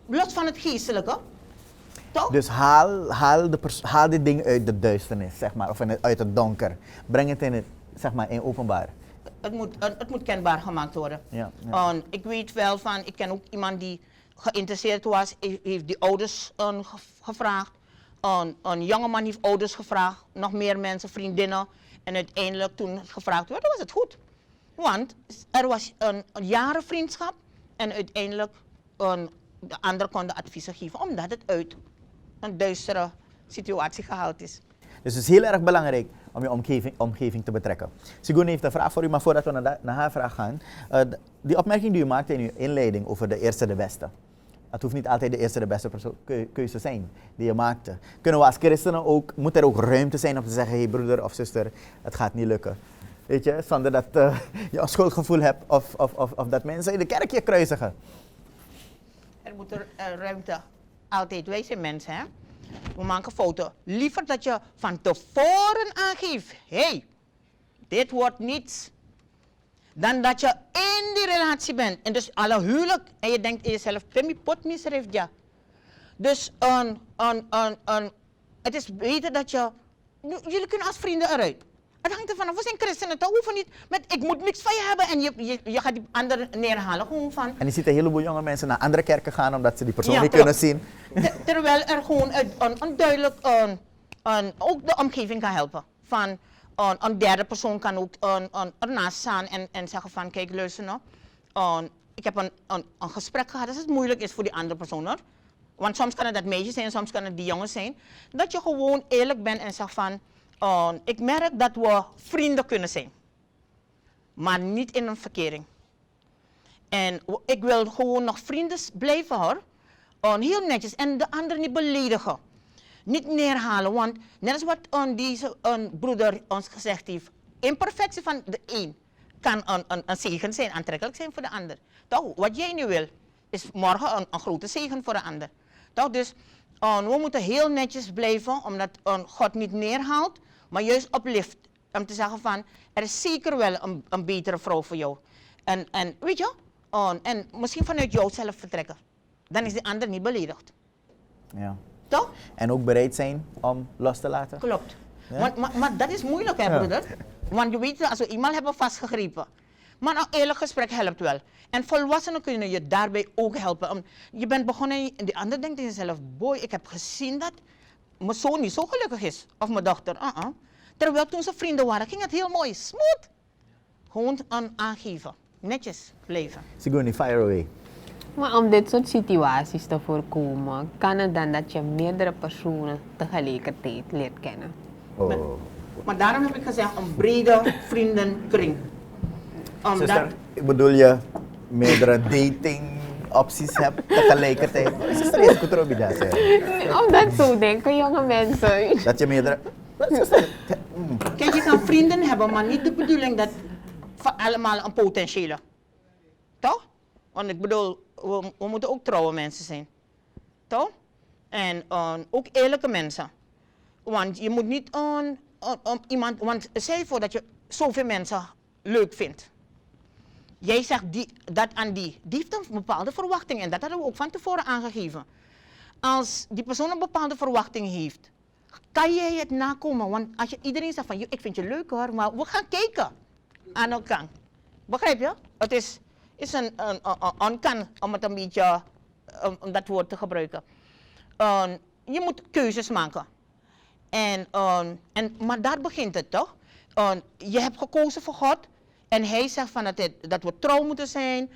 los van het geestelijke. Toch? Dus haal dit ding uit de duisternis, zeg maar, of uit het donker. Breng het in het, zeg maar, in openbaar. Het moet kenbaar gemaakt worden. Ja. Ik weet wel van, ik ken ook iemand die geïnteresseerd was, heeft die ouders gevraagd. Een jongeman heeft ouders gevraagd, nog meer mensen, vriendinnen. En uiteindelijk toen het gevraagd werd, was het goed. Want er was een jaren vriendschap en uiteindelijk de anderen konden adviezen geven, omdat het uit een duistere situatie gehaald is. Dus het is heel erg belangrijk om je omgeving te betrekken. Sigone heeft een vraag voor u, maar voordat we naar haar vraag gaan. Die opmerking die u maakte in uw inleiding over de eerste de beste. Het hoeft niet altijd de eerste de beste keuze zijn die je maakte. Kunnen we als christenen ook, moet er ook ruimte zijn om te zeggen, hey broeder of zuster, het gaat niet lukken. Weet je, zonder dat je een schuldgevoel hebt of dat mensen in de kerk je kruisigen. Er moet ruimte altijd, wij zijn mensen hè. We maken een foto. Liever dat je van tevoren aangeeft, dit wordt niets. Dan dat je in die relatie bent. En dus alle huwelijk. En je denkt in jezelf, Pemi pot misreeft ja. Dus het is beter dat jullie kunnen als vrienden eruit. Het hangt ervan af, we zijn christenen, toch hoeven niet met ik moet niks van je hebben en je gaat die ander neerhalen. Gewoon van. En je ziet een heleboel jonge mensen naar andere kerken gaan omdat ze die persoon niet kunnen zien. Terwijl er gewoon een duidelijk ook de omgeving kan helpen. Van Een derde persoon kan ook ernaast staan en zeggen van, kijk, luister nou. Ik heb een gesprek gehad, als het moeilijk is voor die andere persoon hoor. Want soms kan het dat meisje zijn, soms kan het die jongen zijn. Dat je gewoon eerlijk bent en zegt van, ik merk dat we vrienden kunnen zijn. Maar niet in een verkering. En ik wil gewoon nog vrienden blijven hoor. Heel netjes en de ander niet beledigen. Niet neerhalen, want net als wat deze broeder ons gezegd heeft. Imperfectie van de een kan een zegen zijn, aantrekkelijk zijn voor de ander. Toch, wat jij nu wil, is morgen een grote zegen voor de ander. Toch, dus we moeten heel netjes blijven, omdat God niet neerhaalt, maar juist oplift. Om te zeggen van, er is zeker wel een betere vrouw voor jou. En weet je, en misschien vanuit jou zelf vertrekken. Dan is de ander niet beledigd. Ja. Toch? En ook bereid zijn om los te laten. Klopt. Ja? Maar dat is moeilijk hè, broeder. Want je weet, als we iemand hebben vastgegrepen. Maar een eerlijk gesprek helpt wel. En volwassenen kunnen je daarbij ook helpen. Je bent begonnen en de ander denkt in jezelf, boy, ik heb gezien dat mijn zoon niet zo gelukkig is. Of mijn dochter. Terwijl toen ze vrienden waren, ging het heel mooi. Smooth. Gewoon aangeven. Netjes blijven. Sigurni, fire away. Maar om dit soort situaties te voorkomen, kan het dan dat je meerdere personen tegelijkertijd leert kennen. Oh. Maar daarom heb ik gezegd, een brede vriendenkring. Zuster, ik bedoel je meerdere dating opties hebt tegelijkertijd. Zuster, is goed erop zeggen. Omdat zo denken jonge mensen. Dat je meerdere... Kijk, je kan vrienden hebben, maar niet de bedoeling dat van allemaal een potentiële. Toch? Want ik bedoel, we moeten ook trouwe mensen zijn. Toch? En ook eerlijke mensen. Want je moet niet iemand, want stel je voor dat je zoveel mensen leuk vindt. Jij zegt dat aan die heeft een bepaalde verwachting en dat hadden we ook van tevoren aangegeven. Als die persoon een bepaalde verwachting heeft, kan jij het nakomen? Want als iedereen zegt van, ik vind je leuk hoor, maar we gaan kijken aan elkaar. Begrijp je? Het is een kan, om het een beetje, om dat woord te gebruiken. Je moet keuzes maken. Maar daar begint het toch? Je hebt gekozen voor God. En hij zegt van dat we trouw moeten zijn,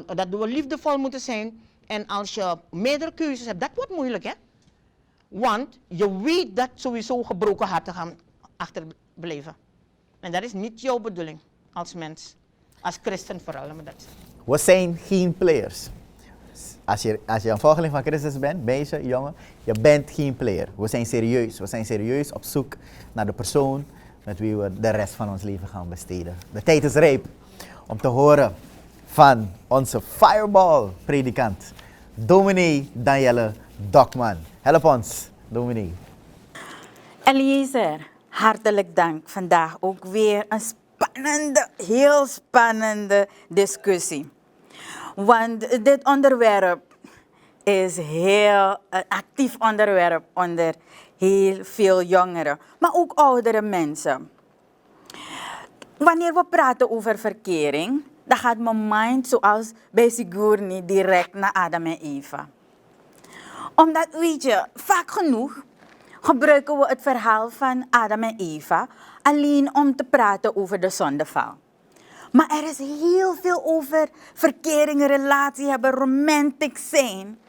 dat we liefdevol moeten zijn. En als je meerdere keuzes hebt, dat wordt moeilijk hè. Want je weet dat sowieso gebroken harten gaan achterblijven. En dat is niet jouw bedoeling als mens. Als christen vooral. Maar dat. We zijn geen players. Als je een volgeling van Christus bent, meisje, jongen, je bent geen player. We zijn serieus. We zijn serieus op zoek naar de persoon met wie we de rest van ons leven gaan besteden. De tijd is rijp om te horen van onze fireball-predikant, dominee Danielle Dokman. Help ons, dominee. Eliezer, hartelijk dank. Vandaag ook weer een heel spannende discussie. Want dit onderwerp is heel een actief onderwerp onder heel veel jongeren, maar ook oudere mensen. Wanneer we praten over verkering, dan gaat mijn mind zoals bij Sigurni direct naar Adam en Eva. Omdat, weet je, vaak genoeg gebruiken we het verhaal van Adam en Eva alleen om te praten over de zondeval. Maar er is heel veel over verkering, relatie hebben, romantic zijn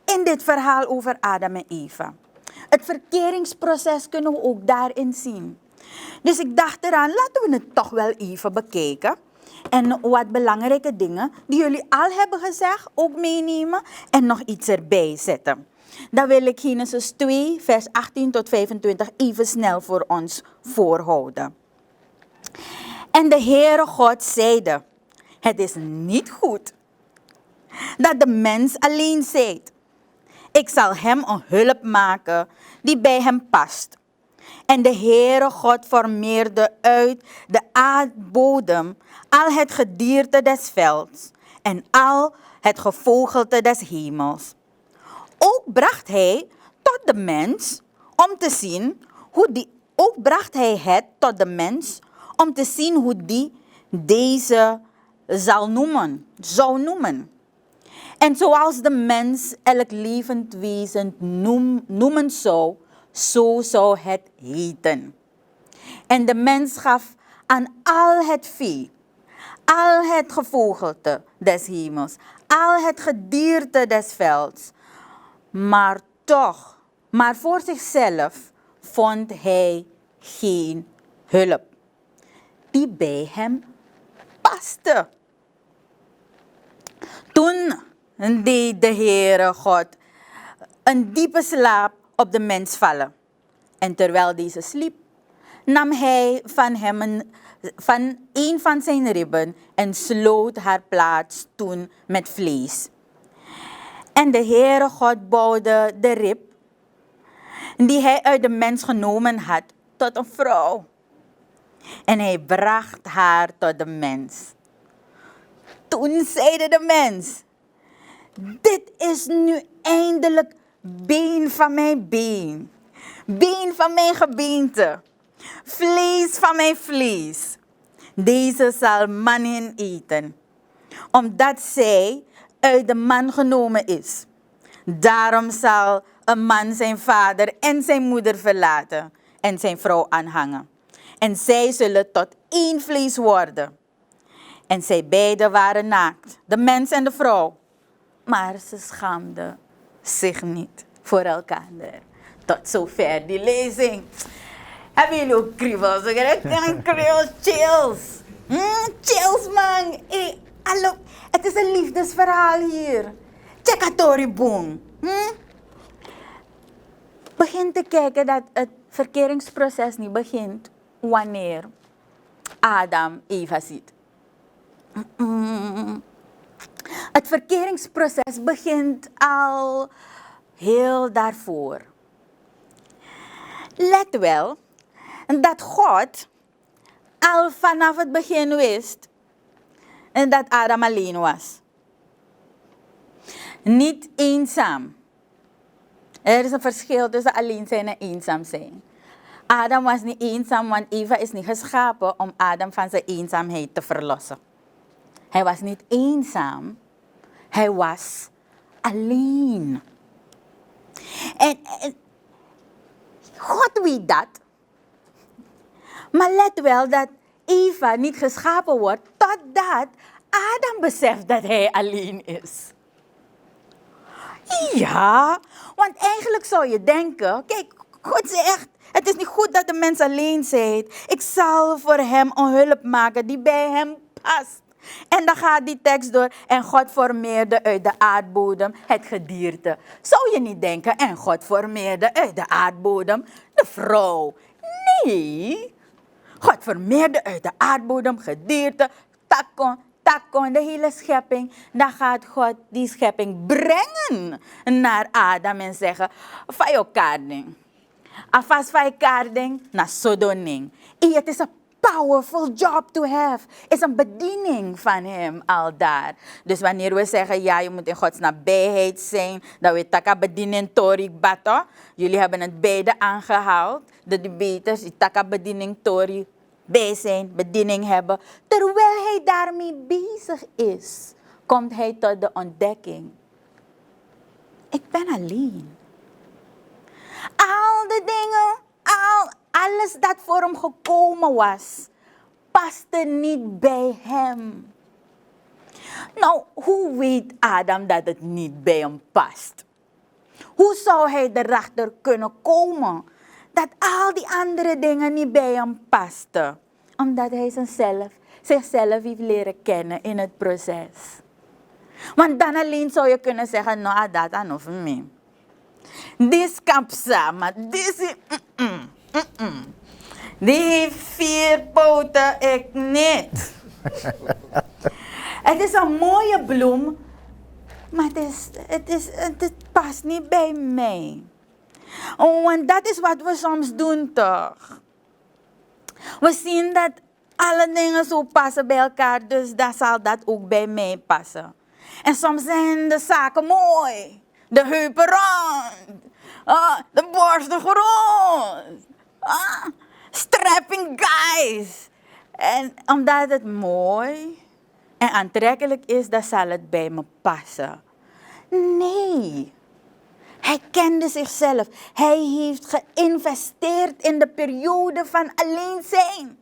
in dit verhaal over Adam en Eva. Het verkeringsproces kunnen we ook daarin zien. Dus ik dacht eraan, laten we het toch wel even bekijken. En wat belangrijke dingen die jullie al hebben gezegd ook meenemen en nog iets erbij zetten. Dan wil ik Genesis 2, vers 18 tot 25 even snel voor ons voorhouden. En de Heere God zeide, het is niet goed dat de mens alleen zijt. Ik zal hem een hulp maken die bij hem past. En de Heere God formeerde uit de aardbodem al het gedierte des velds en al het gevogelte des hemels. Ook bracht hij tot de mens om te zien hoe die deze zou noemen. En zoals de mens elk levend wezen noemen zou, zo zou het heten. En de mens gaf aan al het vee, al het gevogelte des hemels, al het gedierte des velds. Maar voor zichzelf vond hij geen hulp die bij hem paste. Toen deed de Heere God een diepe slaap op de mens vallen. En terwijl deze sliep, nam hij van hem een van zijn ribben en sloot haar plaats toen met vlees. En de Heere God bouwde de rib die hij uit de mens genomen had tot een vrouw. En hij bracht haar tot de mens. Toen zeide de mens: dit is nu eindelijk been van mijn been, been van mijn gebeente, vlees van mijn vlees. Deze zal man eten, omdat zij uit de man genomen is. Daarom zal een man zijn vader en zijn moeder verlaten en zijn vrouw aanhangen. En zij zullen tot één vlees worden. En zij beiden waren naakt, de mens en de vrouw. Maar ze schaamden zich niet voor elkaar. Tot zover die lezing. Hebben jullie ook kriebels? Ik krijg chills. Chills, man. Hey, hallo. Het is een liefdesverhaal hier. Check het, Tori Boom. Begin te kijken dat het verkeringsproces niet begint wanneer Adam Eva ziet. Het verkeringsproces begint al heel daarvoor. Let wel dat God al vanaf het begin wist dat Adam alleen was. Niet eenzaam. Er is een verschil tussen alleen zijn en eenzaam zijn. Adam was niet eenzaam, want Eva is niet geschapen om Adam van zijn eenzaamheid te verlossen. Hij was niet eenzaam. Hij was alleen. En God weet dat. Maar let wel dat Eva niet geschapen wordt totdat Adam beseft dat hij alleen is. Ja, want eigenlijk zou je denken, kijk, God zegt, het is niet goed dat de mens alleen zit. Ik zal voor hem een hulp maken die bij hem past. En dan gaat die tekst door. En God formeerde uit de aardbodem het gedierte. Zou je niet denken, en God formeerde uit de aardbodem de vrouw. Nee. God formeerde uit de aardbodem gedierte, takken, de hele schepping. Dan gaat God die schepping brengen naar Adam en zeggen, van elkaar ding. Afas van elkaar ding, naar Sodoning. Het is een powerful job to have. Het is een bediening van hem al daar. Dus wanneer we zeggen, ja, je moet in Gods nabijheid zijn, dat we taka bediening torik bato. Jullie hebben het beide aangehaald. De debaters, die taka bediening torik bij zijn, bediening hebben. Terwijl hij daarmee bezig is, komt hij tot de ontdekking. Ik ben alleen. Al de dingen, alles dat voor hem gekomen was, paste niet bij hem. Nou, hoe weet Adam dat het niet bij hem past? Hoe zou hij erachter kunnen komen dat al die andere dingen niet bij hem pasten? Omdat hij zichzelf heeft leren kennen in het proces. Want dan alleen zou je kunnen zeggen, nou, dat aan of me. Dit kapsa, maar dit die heeft 4 poten, ik niet. Het is een mooie bloem, maar het past niet bij mij. Want dat is wat we soms doen, toch? We zien dat alle dingen zo passen bij elkaar, dus dan zal dat ook bij mij passen. En soms zijn de zaken mooi. De heupen rond. De borsten rond. Strapping guys. En omdat het mooi en aantrekkelijk is, dan zal het bij me passen. Nee. Hij kende zichzelf. Hij heeft geïnvesteerd in de periode van alleen zijn.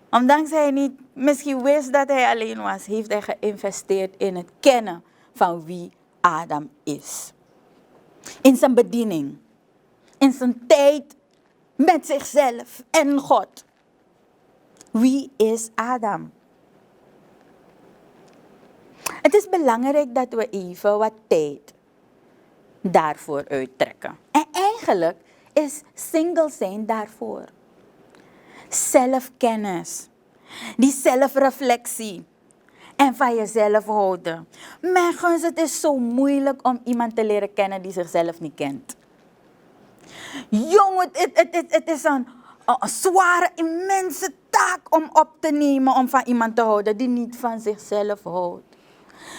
Ondanks hij niet misschien wist dat hij alleen was, heeft hij geïnvesteerd in het kennen van wie Adam is. In zijn bediening. In zijn tijd met zichzelf en God. Wie is Adam? Het is belangrijk dat we even wat tijd daarvoor uittrekken. En eigenlijk is single zijn daarvoor. Zelfkennis. Die zelfreflectie. En van jezelf houden. Mijn gunst, het is zo moeilijk om iemand te leren kennen die zichzelf niet kent. Jong, het is een zware, immense taak om op te nemen om van iemand te houden die niet van zichzelf houdt.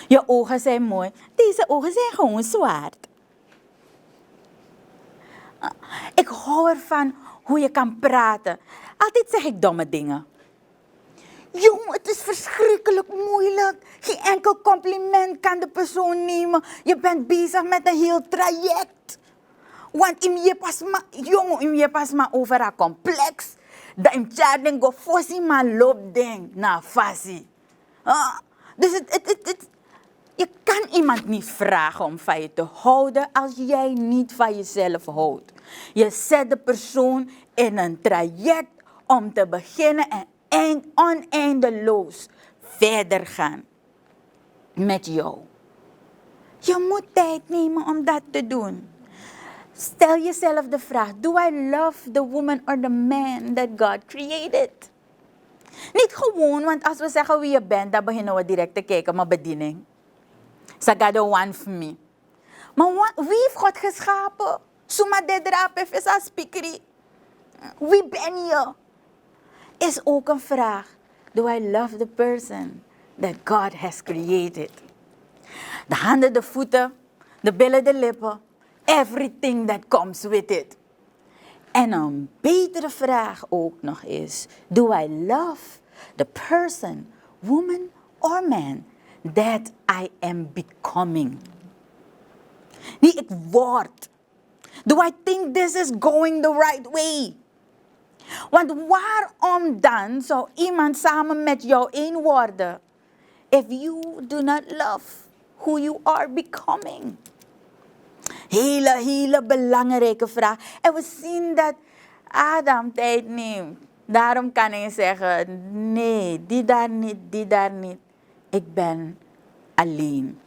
Je ogen zijn mooi, deze ogen zijn gewoon zwart. Ik hou ervan hoe je kan praten. Altijd zeg ik domme dingen. Jong, het is verschrikkelijk moeilijk. Geen enkel compliment kan de persoon nemen. Je bent bezig met een heel traject. Want in je pas maar overal complex. Dat in tjading go fossi maar loop ding na fasi. Dus je kan iemand niet vragen om van je te houden als jij niet van jezelf houdt. Je zet de persoon in een traject om te beginnen en oneindeloos verder gaan met jou. Je moet tijd nemen om dat te doen. Stel jezelf de vraag, do I love the woman or the man that God created? Niet gewoon, want als we zeggen wie je bent, dan beginnen we direct te kijken, maar bediening. Saga the one for me. Maar wie heeft God geschapen? Suma de drape visa spikri. Wie ben je? Is ook een vraag. Do I love the person that God has created? De handen, de voeten, de billen, de lippen. Everything that comes with it. En een betere vraag ook nog is, do I love the person, woman or man, that I am becoming? Die ik word. Do I think this is going the right way? Want waarom dan zou iemand samen met jou één worden, if you do not love who you are becoming? Hele belangrijke vraag. En we zien dat Adam tijd neemt. Daarom kan hij zeggen, nee, die daar niet. Ik ben alleen.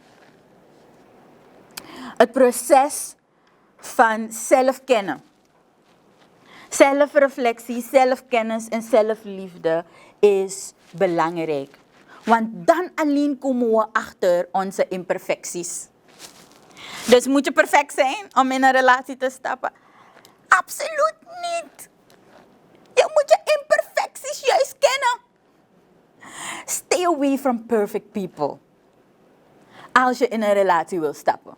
Het proces van zelfkennen. Zelfreflectie, zelfkennis en zelfliefde is belangrijk. Want dan alleen komen we achter onze imperfecties. Dus moet je perfect zijn om in een relatie te stappen? Absoluut niet. Je moet je imperfecties juist kennen. Stay away from perfect people. Als je in een relatie wil stappen.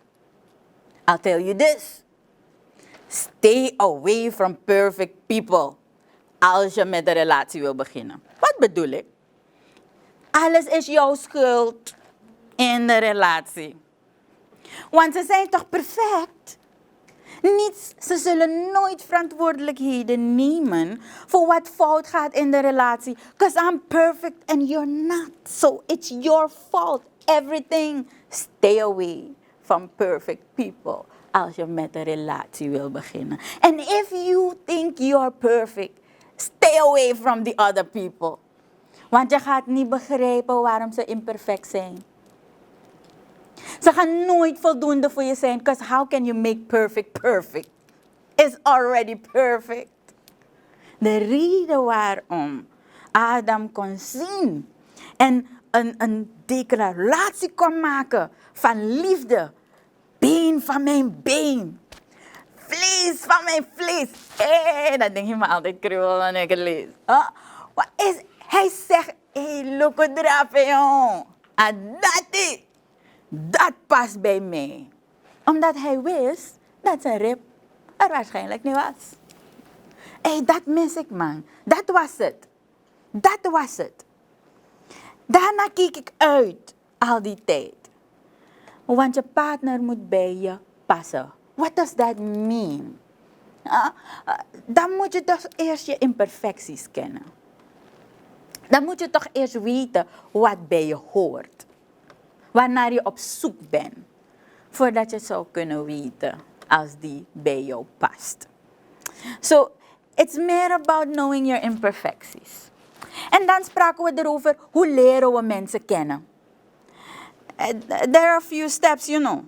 I'll tell you this. Stay away from perfect people. Als je met een relatie wil beginnen. Wat bedoel ik? Alles is jouw schuld in de relatie. Want ze zijn toch perfect? Ze zullen nooit verantwoordelijkheden nemen voor wat fout gaat in de relatie. Because I'm perfect and you're not. So it's your fault. Everything. Stay away from perfect people als je met een relatie wil beginnen. And if you think you're perfect, stay away from the other people. Want je gaat niet begrijpen waarom ze imperfect zijn. Ze gaan nooit voldoende voor je zijn. Because how can you make perfect perfect? It's already perfect. De reden waarom Adam kon zien en een declaratie kon maken van liefde. Been van mijn been. Vlees van mijn vlees. Dat denk je me altijd cruel wanneer ik het lees. Hij zegt, look at drapen, joh. Dat past bij mij. Omdat hij wist dat zijn rib er waarschijnlijk niet was. Dat mis ik, man. Dat was het. Daarna keek ik uit al die tijd. Want je partner moet bij je passen. What does that mean? Dan moet je toch eerst je imperfecties kennen. Dan moet je toch eerst weten wat bij je hoort. Waarnaar je op zoek bent. Voordat je het zou kunnen weten als die bij jou past. So, it's more about knowing your imperfecties. En dan spraken we erover, hoe leren we mensen kennen? There are a few steps, you know.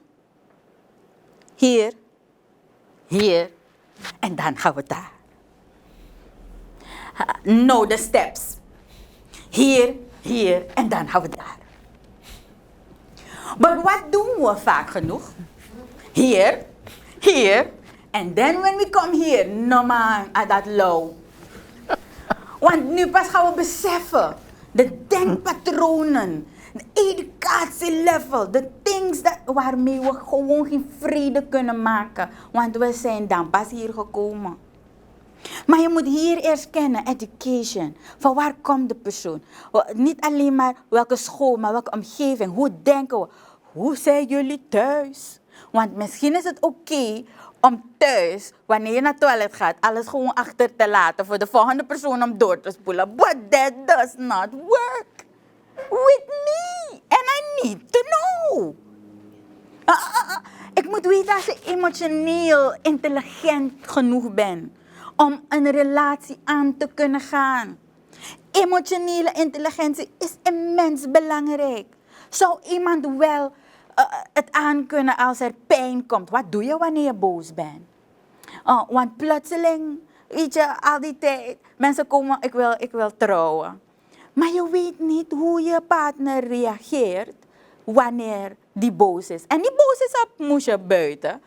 Hier, hier, en dan gaan we daar. Know the steps. Hier, hier, en dan gaan we daar. Maar wat doen we vaak genoeg? Hier, hier, en then when we come here, no man, at that low. Want nu pas gaan we beseffen, de denkpatronen, de educatielevel, de things waarmee we gewoon geen vrede kunnen maken. Want we zijn dan pas hier gekomen. Maar je moet hier eerst kennen, education. Van waar komt de persoon? Niet alleen maar welke school, maar welke omgeving. Hoe denken we? Hoe zijn jullie thuis? Want misschien is het oké om thuis, wanneer je naar het toilet gaat, alles gewoon achter te laten voor de volgende persoon om door te spoelen. But that does not work with me. And I need to know. Ik moet weten als je emotioneel intelligent genoeg bent om een relatie aan te kunnen gaan. Emotionele intelligentie is immens belangrijk. Zou iemand wel het aankunnen als er pijn komt? Wat doe je wanneer je boos bent? Want plotseling, weet je, al die tijd, mensen komen, ik wil trouwen. Maar je weet niet hoe je partner reageert wanneer die boos is. En die boos is op moesje buiten.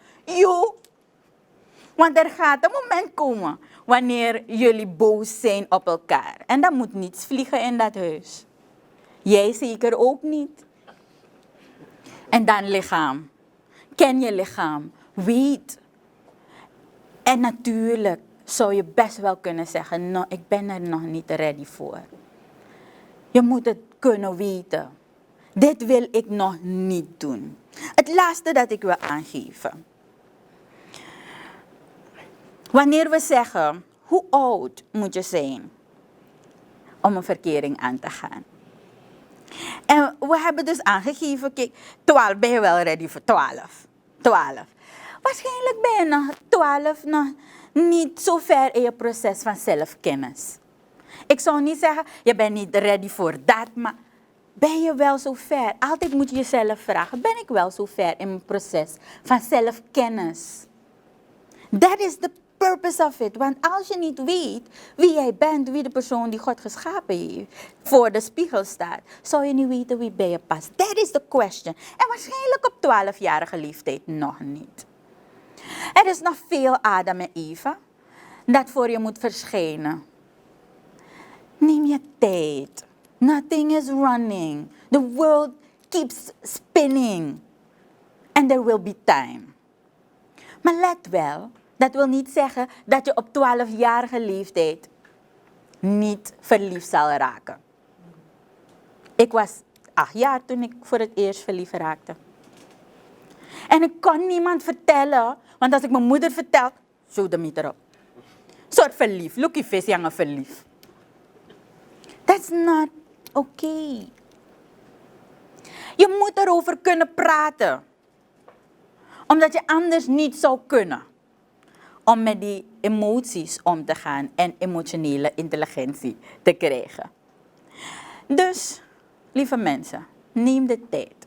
Want er gaat een moment komen wanneer jullie boos zijn op elkaar. En dan moet niets vliegen in dat huis. Jij zeker ook niet. En dan lichaam. Ken je lichaam. Weet. En natuurlijk zou je best wel kunnen zeggen, no, ik ben er nog niet ready voor. Je moet het kunnen weten. Dit wil ik nog niet doen. Het laatste dat ik wil aangeven. Wanneer we zeggen, hoe oud moet je zijn om een verkering aan te gaan? En we hebben dus aangegeven, kijk, 12, ben je wel ready voor 12? 12. Waarschijnlijk ben je nog 12 nog niet zo ver in je proces van zelfkennis. Ik zou niet zeggen, je bent niet ready voor dat, maar ben je wel zo ver? Altijd moet je jezelf vragen, ben ik wel zo ver in mijn proces van zelfkennis? That is the purpose of it. Want als je niet weet wie jij bent, wie de persoon die God geschapen heeft, voor de spiegel staat, zou je niet weten wie bij je past. That is the question. En waarschijnlijk op 12-jarige leeftijd nog niet. Er is nog veel Adam en Eva dat voor je moet verschijnen. Neem je tijd. Nothing is running. The world keeps spinning. And there will be time. Maar let wel, dat wil niet zeggen dat je op 12-jarige leeftijd niet verliefd zal raken. Ik was 8 jaar toen ik voor het eerst verliefd raakte. En ik kon niemand vertellen, want als ik mijn moeder vertel, zo de meter op. Soort verliefd, lookie vis, jongen verliefd. That's not okay. Je moet erover kunnen praten. Omdat je anders niet zou kunnen. Om met die emoties om te gaan en emotionele intelligentie te krijgen. Dus, lieve mensen, neem de tijd.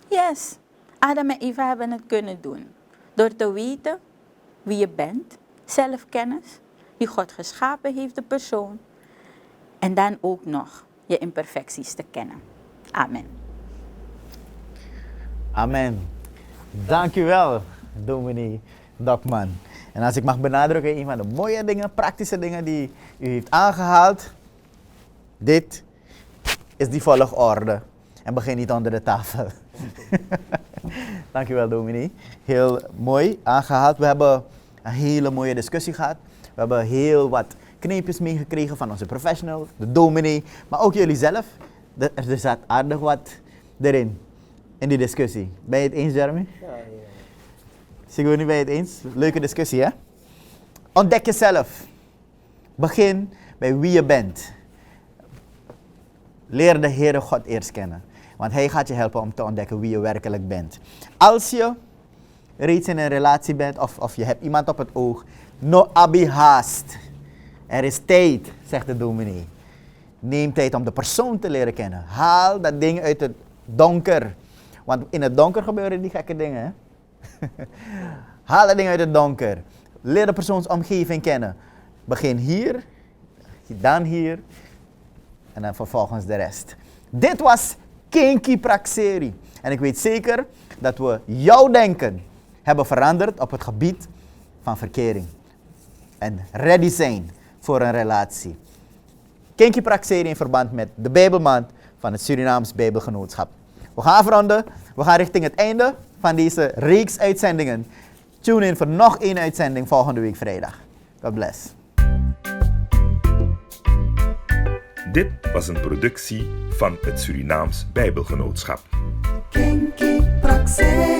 Yes, Adam en Eva hebben het kunnen doen. Door te weten wie je bent, zelfkennis, wie God geschapen heeft, de persoon. En dan ook nog je imperfecties te kennen. Amen. Amen. Dankjewel, dominee Dokman. En als ik mag benadrukken, een van de mooie dingen, praktische dingen die u heeft aangehaald. Dit is die volgorde. En begin niet onder de tafel. Dankjewel, dominee. Heel mooi aangehaald. We hebben een hele mooie discussie gehad. We hebben heel wat kneepjes meegekregen van onze professional, de dominee, maar ook jullie zelf. Er zat aardig wat erin, in die discussie. Ben je het eens, Jeremy? Ja. Zijn we nu bij het eens? Leuke discussie, hè? Ontdek jezelf. Begin bij wie je bent. Leer de Heere God eerst kennen. Want Hij gaat je helpen om te ontdekken wie je werkelijk bent. Als je reeds in een relatie bent of je hebt iemand op het oog, no abi haast. Er is tijd, zegt de dominee. Neem tijd om de persoon te leren kennen. Haal dat ding uit het donker. Want in het donker gebeuren die gekke dingen. Hè? Haal dat ding uit het donker. Leer de persoonsomgeving kennen. Begin hier, dan hier en dan vervolgens de rest. Dit was Kinky Praxeri. En ik weet zeker dat we jouw denken hebben veranderd op het gebied van verkering. En ready zijn voor een relatie. Kinky Praxeri in verband met de Bijbelmaand van het Surinaams Bijbelgenootschap. We gaan afronden. We gaan richting het einde van deze reeks uitzendingen. Tune in voor nog 1 uitzending volgende week vrijdag. God bless. Dit was een productie van het Surinaams Bijbelgenootschap. Kinky Praxeri.